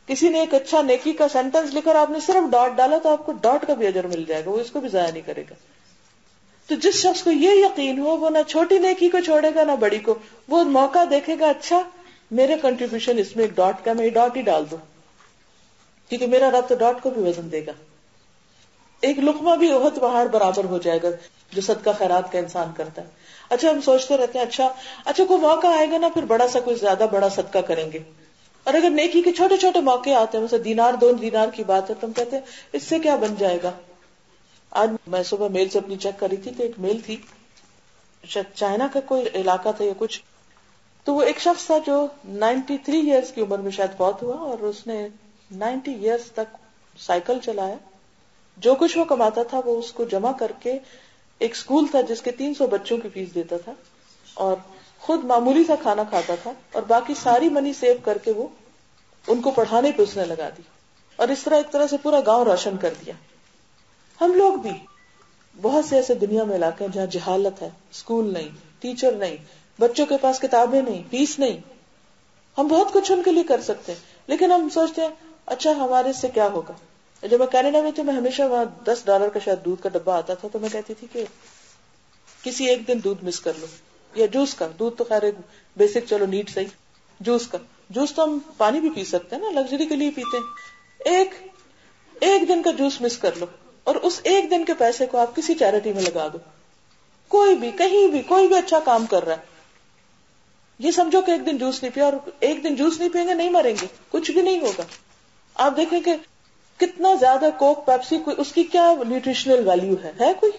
کسی نے ایک اچھا نیکی کا سینٹنس لکھا اور آپ نے صرف ڈاٹ ڈالا تو آپ کو ڈاٹ کا بھی اجر مل جائے گا، وہ اس کو بھی ضائع نہیں کرے گا. تو جس شخص کو یہ یقین ہو وہ نہ چھوٹی نیکی کو چھوڑے گا نہ بڑی کو، وہ موقع دیکھے گا اچھا میرے کنٹریبیوشن اس میں ایک ڈاٹ کا، میں یہ ڈاٹ ہی ڈال دوں کیونکہ میرا رب تو ڈاٹ کو بھی وزن دے گا. ایک لقمہ بھی احد پہاڑ برابر ہو جائے گا جو صدقہ خیرات کا انسان کرتا ہے. اچھا ہم سوچتے رہتے ہیں اچھا کوئی موقع آئے گا نا پھر بڑا سا کوئی زیادہ بڑا صدقہ کریں گے، اور اگر نیکی کے چھوٹے چھوٹے موقع آتے ہیں، مثلا دینار 2 دینار کی بات ہے، تم کہتے ہیں اس سے کیا بن جائے گا. آج میں صبح میل سے اپنی چیک کر رہی تھی تو ایک میل تھی، چائنا کا کوئی علاقہ تھا یا کچھ، تو وہ ایک شخص تھا جو 93 ایئرس کی عمر میں شاید فوت ہوا، اور اس نے 90 ایئرس تک سائیکل چلایا. جو کچھ وہ کماتا تھا وہ اس کو جمع کر کے ایک اسکول تھا جس کے 300 بچوں کی فیس دیتا تھا، اور خود معمولی سا کھانا کھاتا تھا، اور باقی ساری منی سیو کر کے وہ ان کو پڑھانے پہ اس نے لگا دی، اور اس طرح ایک طرح سے پورا گاؤں روشن کر دیا. ہم لوگ بھی بہت سے ایسے دنیا میں علاقے ہیں جہاں جہالت ہے، اسکول نہیں، ٹیچر نہیں، بچوں کے پاس کتابیں نہیں، فیس نہیں. ہم بہت کچھ ان کے لیے کر سکتے ہیں، لیکن ہم سوچتے ہیں اچھا ہمارے سے کیا ہوگا. جب میں کینیڈا میں تھی میں ہمیشہ وہاں $10 کا شاید دودھ کا ڈبہ آتا تھا، تو میں کہتی تھی کہ کسی ایک دن دودھ مس کر لو، یا جوس کا، دودھ تو خیر بیسک چلو نیڈ صحیح، جوس تو ہم پانی بھی پی سکتے ہیں نا، لگژری کے لیے پیتے ہیں. ایک دن کا جوس مس کر لو اور اس ایک دن کے پیسے کو آپ کسی چیریٹی میں لگا دو. کوئی بھی کہیں بھی کوئی بھی اچھا کام کر رہا ہے، یہ سمجھو کہ ایک دن جوس نہیں پیا، اور ایک دن جوس نہیں پیئیں گے نہیں مریں گے، کچھ بھی نہیں ہوگا. آپ دیکھیں کہ کتنا زیادہ کوک پیپسی اس کی کیا نیوٹریشنل ویلیو ہے کوئی؟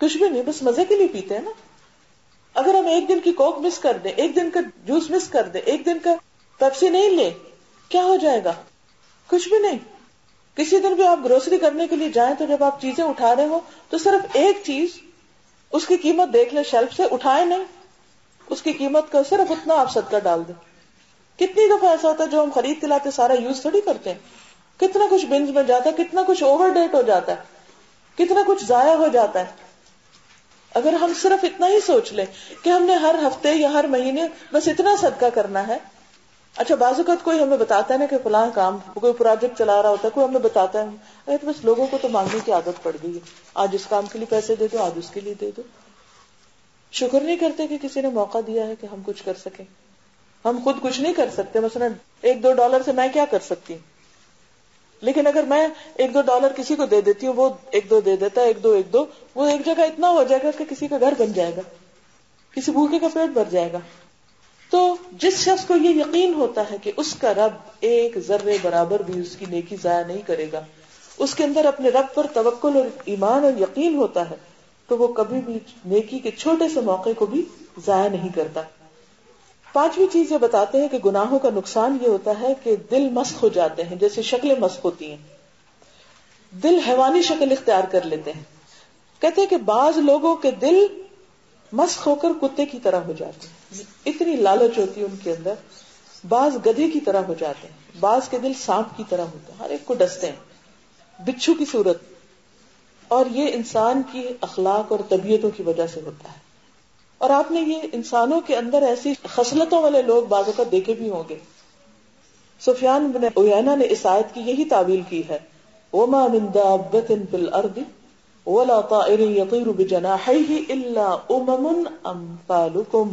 کچھ بھی نہیں، بس مزے کے لیے پیتے ہیں نا. اگر ہم ایک دن کی کوک مس کر دیں، ایک دن کا جوس مس کر دیں، ایک دن کا پیپسی نہیں لیں، کیا ہو جائے گا؟ کچھ بھی نہیں. کسی دن بھی آپ گروسری کرنے کے لیے جائیں تو جب آپ چیزیں اٹھا رہے ہو تو صرف ایک چیز اس کی قیمت دیکھ لیں شیلف سے، اٹھائے نہیں، اس کی قیمت کا صرف اتنا آپ صدقہ ڈال دیں. کتنی دفعہ ایسا ہوتا ہے جو ہم خرید کے لاتے سارا یوز تھوڑی کرتے ہیں, کتنا کچھ بنز میں جاتا ہے, کتنا کچھ اوور ڈیٹ ہو جاتا ہے, کتنا کچھ ضائع ہو جاتا ہے. اگر ہم صرف اتنا ہی سوچ لیں کہ ہم نے ہر ہفتے یا ہر مہینے بس اتنا صدقہ کرنا ہے. اچھا بعض اوقات کوئی ہمیں بتاتا ہے نا کہ فلاں کام, کوئی پروجیکٹ چلا رہا ہوتا ہے, کوئی ہمیں بتاتا ہے, تو بس لوگوں کو تو مانگنے کی عادت پڑ گئی ہے, آج اس کام کے لیے پیسے دے دو, آج اس کے لیے دے دو. شکر نہیں کرتے کہ کسی نے موقع دیا ہے کہ ہم کچھ کر سکیں. ہم خود کچھ نہیں کر سکتے, مثلا $1-2 سے میں کیا کر سکتی ہوں, لیکن اگر میں $1-2 کسی کو دے دیتی ہوں, وہ 1-2 دے دیتا ہے, 1-2 وہ ایک جگہ اتنا ہو جائے گا کہ کسی کا گھر بن جائے گا, کسی بھوکے کا پیٹ بھر جائے گا. تو جس شخص کو یہ یقین ہوتا ہے کہ اس کا رب ایک ذرے برابر بھی اس کی نیکی ضائع نہیں کرے گا, اس کے اندر اپنے رب پر توکل اور ایمان اور یقین ہوتا ہے, تو وہ کبھی بھی نیکی کے چھوٹے سے موقع کو بھی ضائع نہیں کرتا. پانچویں چیز یہ بتاتے ہیں کہ گناہوں کا نقصان یہ ہوتا ہے کہ دل مسخ ہو جاتے ہیں, جیسے شکلیں مسخ ہوتی ہیں, دل حیوانی شکل اختیار کر لیتے ہیں. کہتے ہیں کہ بعض لوگوں کے دل مسخ ہو کر کتے کی طرح ہو جاتے ہیں, اتنی لالچ ہوتی ہے ان کے اندر. بعض گدھے کی طرح ہو جاتے ہیں, بعض کے دل سانپ کی طرح ہوتے ہیں, ہر ایک کو ڈستے ہیں, بچھو کی صورت. اور یہ انسان کی اخلاق اور طبیعتوں کی وجہ سے ہوتا ہے. اور آپ نے یہ انسانوں کے اندر ایسی خصلتوں والے لوگ بعضوں کا دیکھے بھی ہوں گے. سفیان بن عیینہ نے اس آیت کی یہی تعویل کی ہے, وَمَا مِن دَابَّةٍ فِي الْأَرْضِ وَلَا طَائِرٍ يَطِيرُ بِجَنَاحَيْهِ إِلَّا أُمَمٌ أَمْثَالُكُمْ.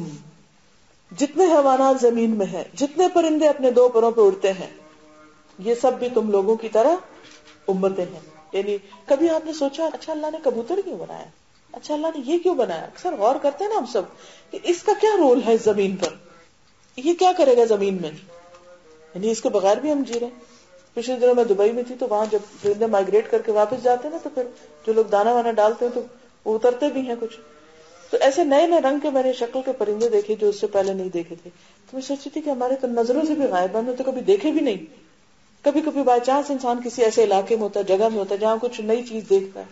جتنے حیوانات زمین میں ہیں, جتنے پرندے اپنے دو پروں پہ اڑتے ہیں, یہ سب بھی تم لوگوں کی طرح امتیں ہیں. یعنی کبھی آپ نے سوچا اچھا اللہ نے کبوتر کیوں بنایا, اچھا اللہ نے یہ کیوں بنایا؟ اکثر غور کرتے ہیں نا ہم سب کہ اس کا کیا رول ہے زمین پر, یہ کیا کرے گا زمین میں, یعنی اس کے بغیر بھی ہم جی رہے ہیں. پچھلے دنوں میں دبئی میں تھی, تو وہاں جب پرندے مائگریٹ کر کے واپس جاتے ہیں نا, تو پھر جو لوگ دانا وانا ڈالتے ہیں تو وہ اترتے بھی ہیں کچھ. تو ایسے نئے نئے رنگ کے میں نے شکل کے پرندے دیکھے جو اس سے پہلے نہیں دیکھے تھے. تو میں سوچی تھی کہ ہمارے تو نظروں سے بھی غائب, ہم نے تو کبھی دیکھے بھی نہیں. کبھی کبھی بائی چانس انسان کسی ایسے علاقے میں ہوتا ہے, جگہ میں ہوتا ہے جہاں کچھ نئی چیز دیکھتا ہے,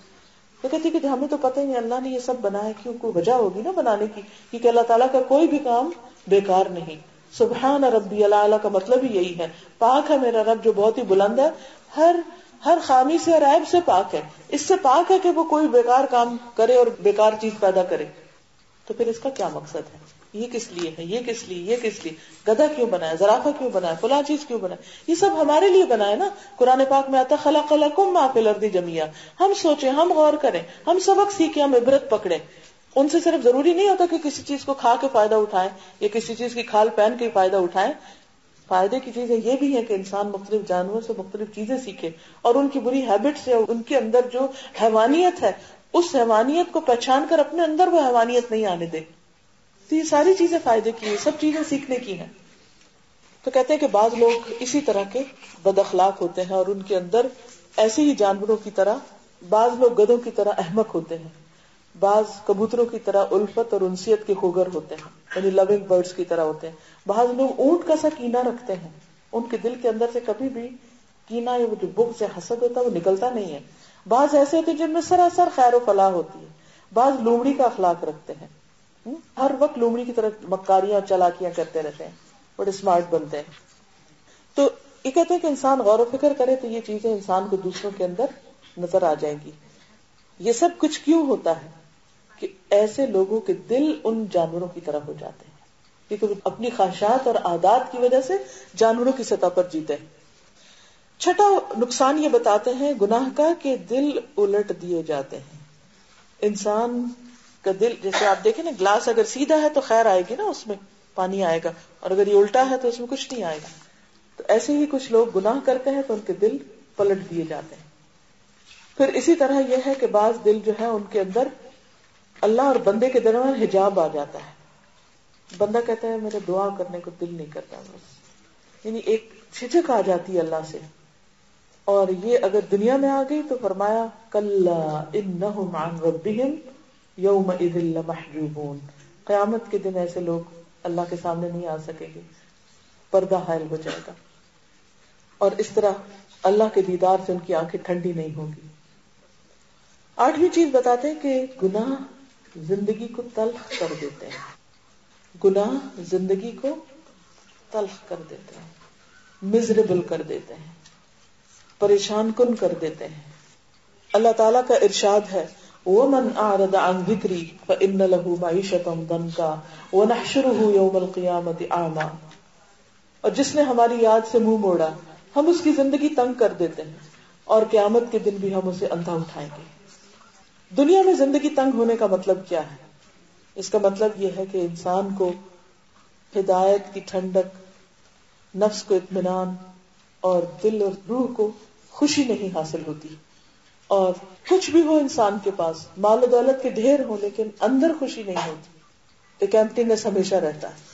تو کہتی کہ ہمیں تو پتہ ہی نہیں اللہ نے یہ سب بنایا کیوں, کوئی وجہ ہوگی نا بنانے کی, کیونکہ اللہ تعالیٰ کا کوئی بھی کام بیکار نہیں. سبحان ربی الاعلی کا مطلب ہی یہی ہے, پاک ہے میرا رب جو بہت ہی بلند ہے, ہر خامی سے اور عیب سے پاک ہے. اس سے پاک ہے کہ وہ کوئی بیکار کام کرے اور بیکار چیز پیدا کرے. تو پھر اس کا کیا مقصد ہے, یہ کس لیے ہے, یہ کس لیے, یہ کس لیے, گدھا کیوں بنایا, زرافہ کیوں بنایا, فلاں چیز کیوں بنایا, یہ سب ہمارے لیے بنایا نا. قرآن پاک میں آتا خلق لکم ما فی الارض جميعا. ہم سوچیں, ہم غور کریں, ہم سبق سیکھیں, ہم عبرت پکڑیں. ان سے صرف ضروری نہیں ہوتا کہ کسی چیز کو کھا کے فائدہ اٹھائیں یا کسی چیز کی کھال پہن کے فائدہ اٹھائیں. فائدے کی چیزیں یہ بھی ہے کہ انسان مختلف جانوروں سے مختلف چیزیں سیکھے اور ان کی بری ہیبٹس یا ان کے اندر جو حیوانیت ہے اس حیوانیت کو پہچان کر اپنے اندر وہ حیوانیت نہیں آنے دے. تو یہ ساری چیزیں فائدے کی ہیں, سب چیزیں سیکھنے کی ہیں. تو کہتے ہیں کہ بعض لوگ اسی طرح کے بد اخلاق ہوتے ہیں اور ان کے اندر ایسے ہی جانوروں کی طرح, بعض لوگ گدھوں کی طرح احمق ہوتے ہیں, بعض کبوتروں کی طرح الفت اور انسیت کے خوگر ہوتے ہیں, یعنی لونگ برڈز کی طرح ہوتے ہیں. بعض لوگ اونٹ کا سا کینہ رکھتے ہیں, ان کے دل کے اندر سے کبھی بھی کینہ یا جو بغض یا حسد ہوتا ہے وہ نکلتا نہیں ہے. بعض ایسے ہوتے ہیں جن میں سراسر خیر و فلاح ہوتی ہے. بعض لومڑی کا اخلاق رکھتے ہیں, ہر وقت لومڑی کی طرح مکاریاں اور چالاکیاں کرتے رہتے ہیں, بڑے اسمارٹ بنتے ہیں. تو یہ کہتے ہیں کہ انسان غور و فکر کرے تو یہ چیزیں انسان کو دوسروں کے اندر نظر آ جائیں گی. یہ سب کچھ کیوں ہوتا ہے کہ ایسے لوگوں کے دل ان جانوروں کی طرح ہو جاتے ہیں, کیونکہ اپنی خواہشات اور عادات کی وجہ سے جانوروں کی سطح پر جیتے ہیں. چھٹا نقصان یہ بتاتے ہیں گناہ کا کہ دل الٹ دیے جاتے ہیں. انسان کا دل, جیسے آپ دیکھیں نا, گلاس اگر سیدھا ہے تو خیر آئے گی نا, اس میں پانی آئے گا, اور اگر یہ الٹا ہے تو اس میں کچھ نہیں آئے گا. تو ایسے ہی کچھ لوگ گناہ کرتے ہیں تو ان کے دل پلٹ دیے جاتے ہیں. پھر اسی طرح یہ ہے کہ بعض دل جو ہے ان کے اندر اللہ اور بندے کے درمیان حجاب آ جاتا ہے. بندہ کہتا ہے میرے دعا کرنے کو دل نہیں کرتا, بس یعنی ایک جھجک آ جاتی ہے اللہ سے. اور یہ اگر دنیا میں آ گئی تو فرمایا کلا انہم عن ربہم یومئذ لمحجوبون. قیامت کے دن ایسے لوگ اللہ کے سامنے نہیں آ سکیں گے, پردہ حائل ہو جائے گا, اور اس طرح اللہ کے دیدار سے ان کی آنکھیں ٹھنڈی نہیں ہوں گی. آٹھویں چیز بتاتے ہیں کہ گناہ زندگی کو تلخ کر دیتے ہیں. گناہ زندگی کو تلخ کر دیتے ہیں، مزریبل کر دیتے ہیں، پریشان کن کر دیتے ہیں. اللہ تعالیٰ کا ارشاد ہے وَمَنْ أَعْرَضَ عَنْ ذِكْرِي فَإِنَّ لَهُ مَعِيشَةً ضَنْكًا وَنَحْشُرُهُ يَوْمَ الْقِيَامَةِ أَعْمَى، اور جس نے ہماری یاد سے منہ موڑا ہم اس کی زندگی تنگ کر دیتے ہیں اور قیامت کے دن بھی ہم اسے اندھا اٹھائیں گے. دنیا میں زندگی تنگ ہونے کا مطلب کیا ہے؟ اس کا مطلب یہ ہے کہ انسان کو ہدایت کی ٹھنڈک، نفس کو اطمینان اور دل اور روح کو خوشی نہیں حاصل ہوتی. اور کچھ بھی ہو انسان کے پاس، مال و دولت کے ڈھیر ہو، لیکن اندر خوشی نہیں ہوتی، ایک ایمپٹینس ہمیشہ رہتا ہے.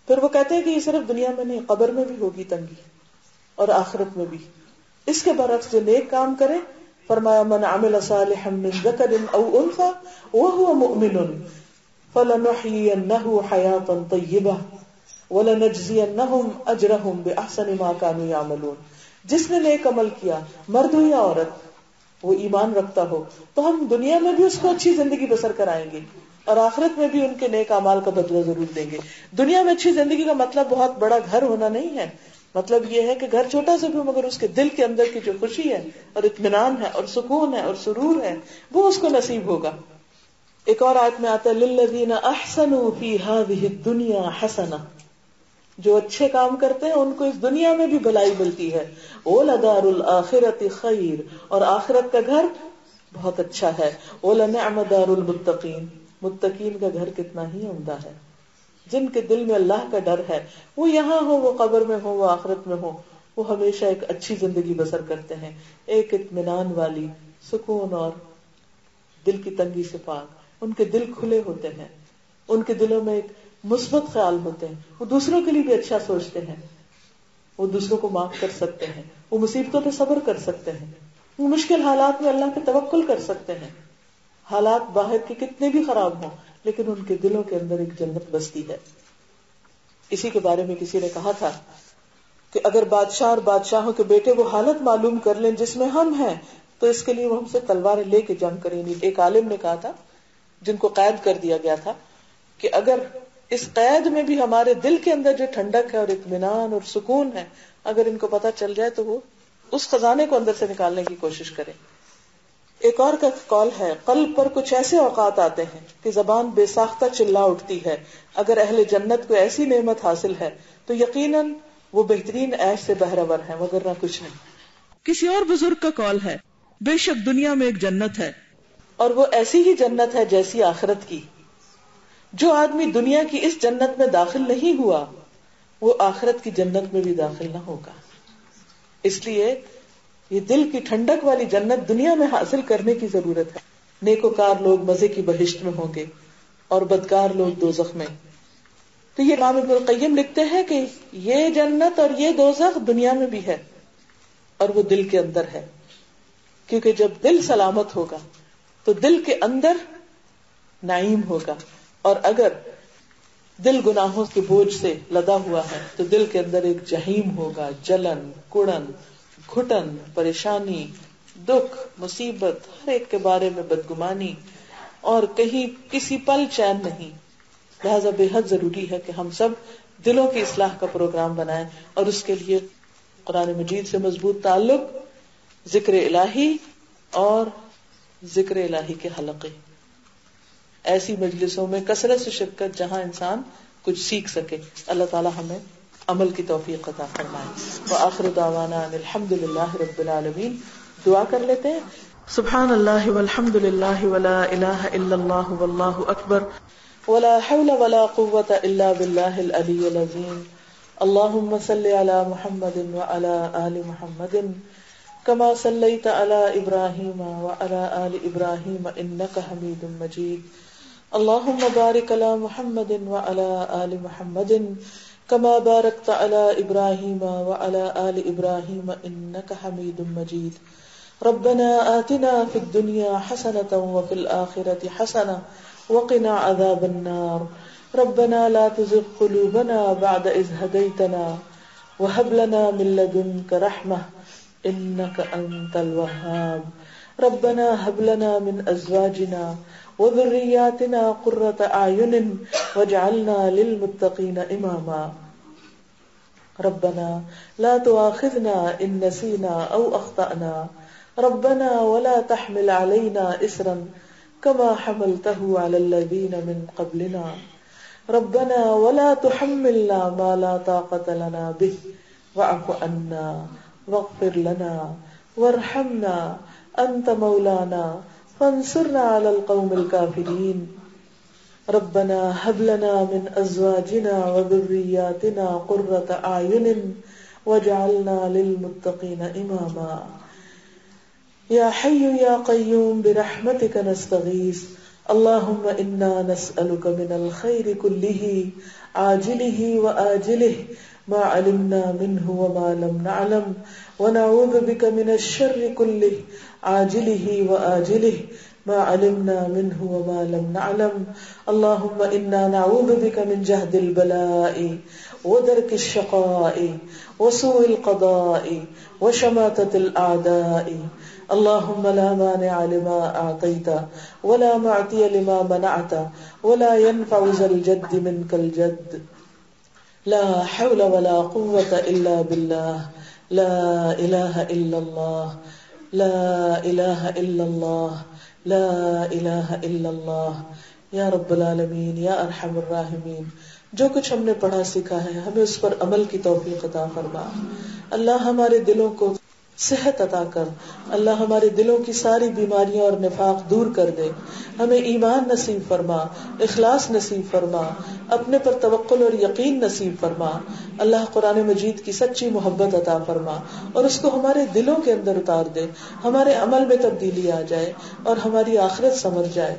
پھر وہ کہتے ہیں کہ یہ صرف دنیا میں نہیں، قبر میں بھی ہوگی تنگی اور آخرت میں بھی. اس کے برعکس جو نیک کام کرے، فرمایا من عمل صالحا من ذکر او انثى وهو مؤمن فلنحيينه حياة طیبہ ولنجزینهم اجرهم باحسن ما كانوا يعملون. جس نے نیک عمل کیا، مرد ہو یا عورت، وہ ایمان رکھتا ہو، تو ہم دنیا میں بھی اس کو اچھی زندگی بسر کرائیں گے اور آخرت میں بھی ان کے نیک اعمال کا بدلہ ضرور دیں گے. دنیا میں اچھی زندگی کا مطلب بہت بڑا گھر ہونا نہیں ہے، مطلب یہ ہے کہ گھر چھوٹا سا بھی ہو مگر اس کے دل کے اندر کی جو خوشی ہے اور اطمینان ہے اور سکون ہے اور سرور ہے وہ اس کو نصیب ہوگا. ایک اور آیت میں آتا ہے للذین احسنوا فی ہذہ الدنیا حسنہ، جو اچھے کام کرتے ہیں ان کو اس دنیا میں بھی بھلائی ملتی ہے. وَلَدَارُ الْآخِرَةِ خَيْرٌ، اور آخرت کا گھر بہت اچھا ہے. وَلَنِعْمَ دَارُ الْمُتَّقِينَ، متقین کا گھر کتنا ہی عمدہ ہے. جن کے دل میں اللہ کا ڈر ہے، وہ یہاں ہو، وہ قبر میں ہو، وہ آخرت میں ہو، وہ ہمیشہ ایک اچھی زندگی بسر کرتے ہیں، ایک اطمینان والی، سکون اور دل کی تنگی سے پاک. ان کے دل کھلے ہوتے ہیں، ان کے دلوں میں ایک مثبت خیال ہوتے ہیں، وہ دوسروں کے لیے بھی اچھا سوچتے ہیں، وہ دوسروں کو معاف کر سکتے ہیں، وہ مصیبتوں پہ صبر کر سکتے ہیں، وہ مشکل حالات میں اللہ پہ توکل کر سکتے ہیں. حالات باہر کے کتنے بھی خراب ہوں لیکن ان کے دلوں کے اندر ایک جنت بستی ہے. اسی کے بارے میں کسی نے کہا تھا کہ اگر بادشاہ اور بادشاہوں کے بیٹے وہ حالت معلوم کر لیں جس میں ہم ہیں تو اس کے لیے وہ ہم سے تلواریں لے کے جنگ کریں گے. ایک عالم نے کہا تھا جن کو قید کر دیا گیا تھا کہ اگر اس قید میں بھی ہمارے دل کے اندر جو ٹھنڈک ہے اور اطمینان اور سکون ہے، اگر ان کو پتہ چل جائے تو وہ اس خزانے کو اندر سے نکالنے کی کوشش کریں. ایک اور کا قول ہے قلب پر کچھ ایسے اوقات آتے ہیں کہ زبان بے ساختہ چلا اٹھتی ہے. اگر اہل جنت کو ایسی نعمت حاصل ہے تو یقیناً وہ بہترین عیش سے بہرور ہے مگر نہ کچھ نہیں. کسی اور بزرگ کا قول ہے بے شک دنیا میں ایک جنت ہے اور وہ ایسی ہی جنت ہے جیسی آخرت کی. جو آدمی دنیا کی اس جنت میں داخل نہیں ہوا وہ آخرت کی جنت میں بھی داخل نہ ہوگا. اس لیے یہ دل کی ٹھنڈک والی جنت دنیا میں حاصل کرنے کی ضرورت ہے. نیکوکار لوگ مزے کی بہشت میں ہوں گے اور بدکار لوگ دوزخ میں. تو یہ امام ابن القیم لکھتے ہیں کہ یہ جنت اور یہ دوزخ دنیا میں بھی ہے اور وہ دل کے اندر ہے. کیونکہ جب دل سلامت ہوگا تو دل کے اندر نعیم ہوگا، اور اگر دل گناہوں کے بوجھ سے لدا ہوا ہے تو دل کے اندر ایک جہیم ہوگا، جلن، کڑن، گھٹن، پریشانی، دکھ، مصیبت، ہر ایک کے بارے میں بدگمانی اور کہیں کسی پل چین نہیں. لہذا بے حد ضروری ہے کہ ہم سب دلوں کی اصلاح کا پروگرام بنائیں اور اس کے لیے قرآن مجید سے مضبوط تعلق، ذکر الہی اور ذکر الہی کے حلقے، ایسی مجلسوں میں کثرت سے شرکت جہاں انسان کچھ سیکھ سکے. اللہ تعالی ہمیں عمل کی توفیق عطا فرمائے. وآخر دعوانا ان الحمد للہ رب العالمین. دعا کر لیتے ہیں. سبحان اللہ والحمد للہ ولا الہ الا اللہ واللہ اکبر ولا حول ولا قوة الا باللہ العلی العظیم. اللہم صل علی محمد وعلی آل محمد كما صليت على إبراهيم وعلى آل إبراهيم إنك حميد مجيد. اللهم بارك على محمد وعلى آل محمد كما باركت على إبراهيم وعلى آل إبراهيم إنك حميد مجيد. ربنا آتنا في الدنيا حسنة وفي الآخرة حسنة وقنا عذاب النار. ربنا لا تزغ قلوبنا بعد إذ هديتنا وهب لنا من لدنك رحمة إنك أنت الوهاب. ربنا هب لنا من أزواجنا وذرياتنا قرة أعين واجعلنا للمتقين إماما ربنا لا تؤاخذنا إن نسينا أو أخطأنا ربنا ولا تحمل علينا إصرا كما حملته على الذين من قبلنا ربنا ولا تحملنا ما لا طاقة لنا به واعف عنا واغفر لنا وارحمنا أنت مولانا فانصرنا على القوم الكافرين ربنا هب لنا من أزواجنا وذرياتنا قرة أعين واجعلنا للمتقين إماما يا حي يا قيوم برحمتك نستغيث اللهم إنا نسألك من الخير كله عاجله وآجله ما علمنا منه وما لم نعلم ونعوذ بك من الشر كله عاجله وآجله ما علمنا منه وما لم نعلم اللهم إنا نعوذ بك من جهد البلاء ودرك الشقاء وسوء القضاء وشماتة الأعداء اللهم لا مانع لما أعطيت ولا معطي لما منعت ولا ينفع ذا الجد منك الجد لا حول ولا قوة إلا بالله لا إله إلا الله لا إله إلا الله لا إله إلا الله یا رب العالمین یا ارحم الراحمین، جو کچھ ہم نے پڑھا سیکھا ہے ہمیں اس پر عمل کی توفیق عطا فرما. اللہ ہمارے دلوں کو صحت عطا کر، اللہ ہمارے دلوں کی ساری بیماریاں اور نفاق دور کر دے، ہمیں ایمان نصیب فرما، اخلاص نصیب فرما، اپنے پر توکل اور یقین نصیب فرما. اللہ قرآن مجید کی سچی محبت عطا فرما اور اس کو ہمارے دلوں کے اندر اتار دے، ہمارے عمل میں تبدیلی آ جائے اور ہماری آخرت سمجھ جائے.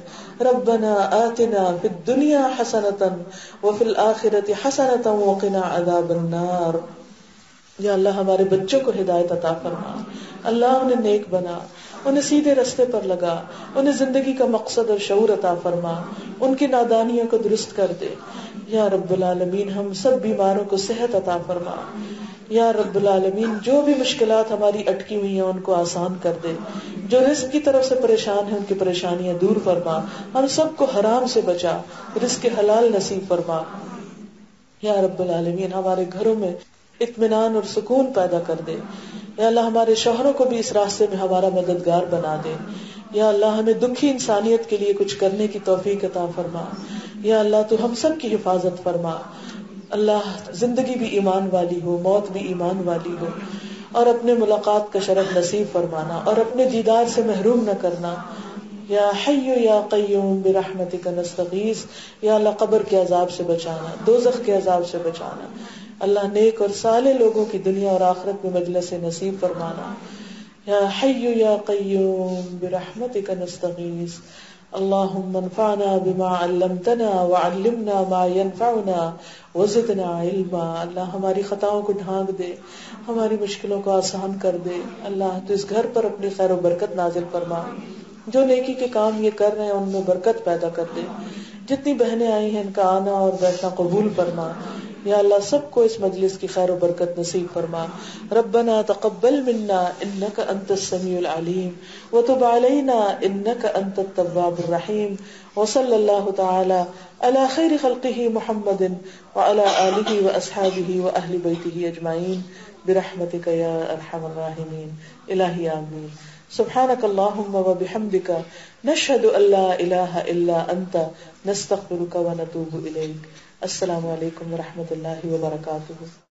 ربنا آتنا فی الدنیا حسنۃ وفی الآخرۃ حسنۃ وقنا عذاب النار. یا اللہ ہمارے بچوں کو ہدایت عطا فرما، اللہ انہیں نیک بنا، انہیں سیدھے رستے پر لگا، انہیں زندگی کا مقصد اور شعور عطا فرما، ان کی نادانیوں کو درست کر دے. یا رب العالمین ہم سب بیماروں کو صحت عطا فرما. یا رب العالمین جو بھی مشکلات ہماری اٹکی ہوئی ہیں ان کو آسان کر دے، جو رزق کی طرف سے پریشان ہیں ان کی پریشانیاں دور فرما، ہم سب کو حرام سے بچا، رزق حلال نصیب فرما. یا رب العالمین ہمارے گھروں میں اطمینان اور سکون پیدا کر دے. یا اللہ ہمارے شوہروں کو بھی اس راستے میں ہمارا مددگار بنا دے. یا اللہ ہمیں دکھی انسانیت کے لیے کچھ کرنے کی توفیق عطا فرما. یا اللہ تو ہم سب کی حفاظت فرما. اللہ زندگی بھی ایمان والی ہو، موت بھی ایمان والی ہو، اور اپنے ملاقات کا شرف نصیب فرمانا اور اپنے دیدار سے محروم نہ کرنا. یا حی یا قیوم برحمتک نستغیث. یا اللہ قبر کے عذاب سے بچانا، دوزخ کے عذاب سے بچانا. اللہ نیک اور صالح لوگوں کی دنیا اور آخرت میں مجلس نصیب فرمانا. یا حی یا قیوم برحمتک نستغیث. اللہم انفعنا بما علمتنا وعلمنا ما ينفعنا وزدنا علما. اللہ ہماری خطاؤں کو ڈھانک دے، ہماری مشکلوں کو آسان کر دے. اللہ تو اس گھر پر اپنی خیر و برکت نازل فرما. جو نیکی کے کام یہ کر رہے ہیں ان میں برکت پیدا کر دے. جتنی بہنیں آئی ہیں ان کا آنا اور بیٹھنا قبول فرما. یا اللہ سب کو اس مجلس کی خیر و برکت نصیب فرما. ربنا تقبل منا انك انت السميع العليم وتب علينا انك انت التواب الرحيم. وصلى الله تعالى على خير خلقه محمد وعلى آله واصحابه واهل بيته اجمعين برحمتك يا ارحم الراحمين. الہی آمین. سبحانك اللهم وبحمدك نشهد ان لا اله الا انت نستغفرك ونتوب اليك. السلام علیکم ورحمۃ اللہ وبرکاتہ.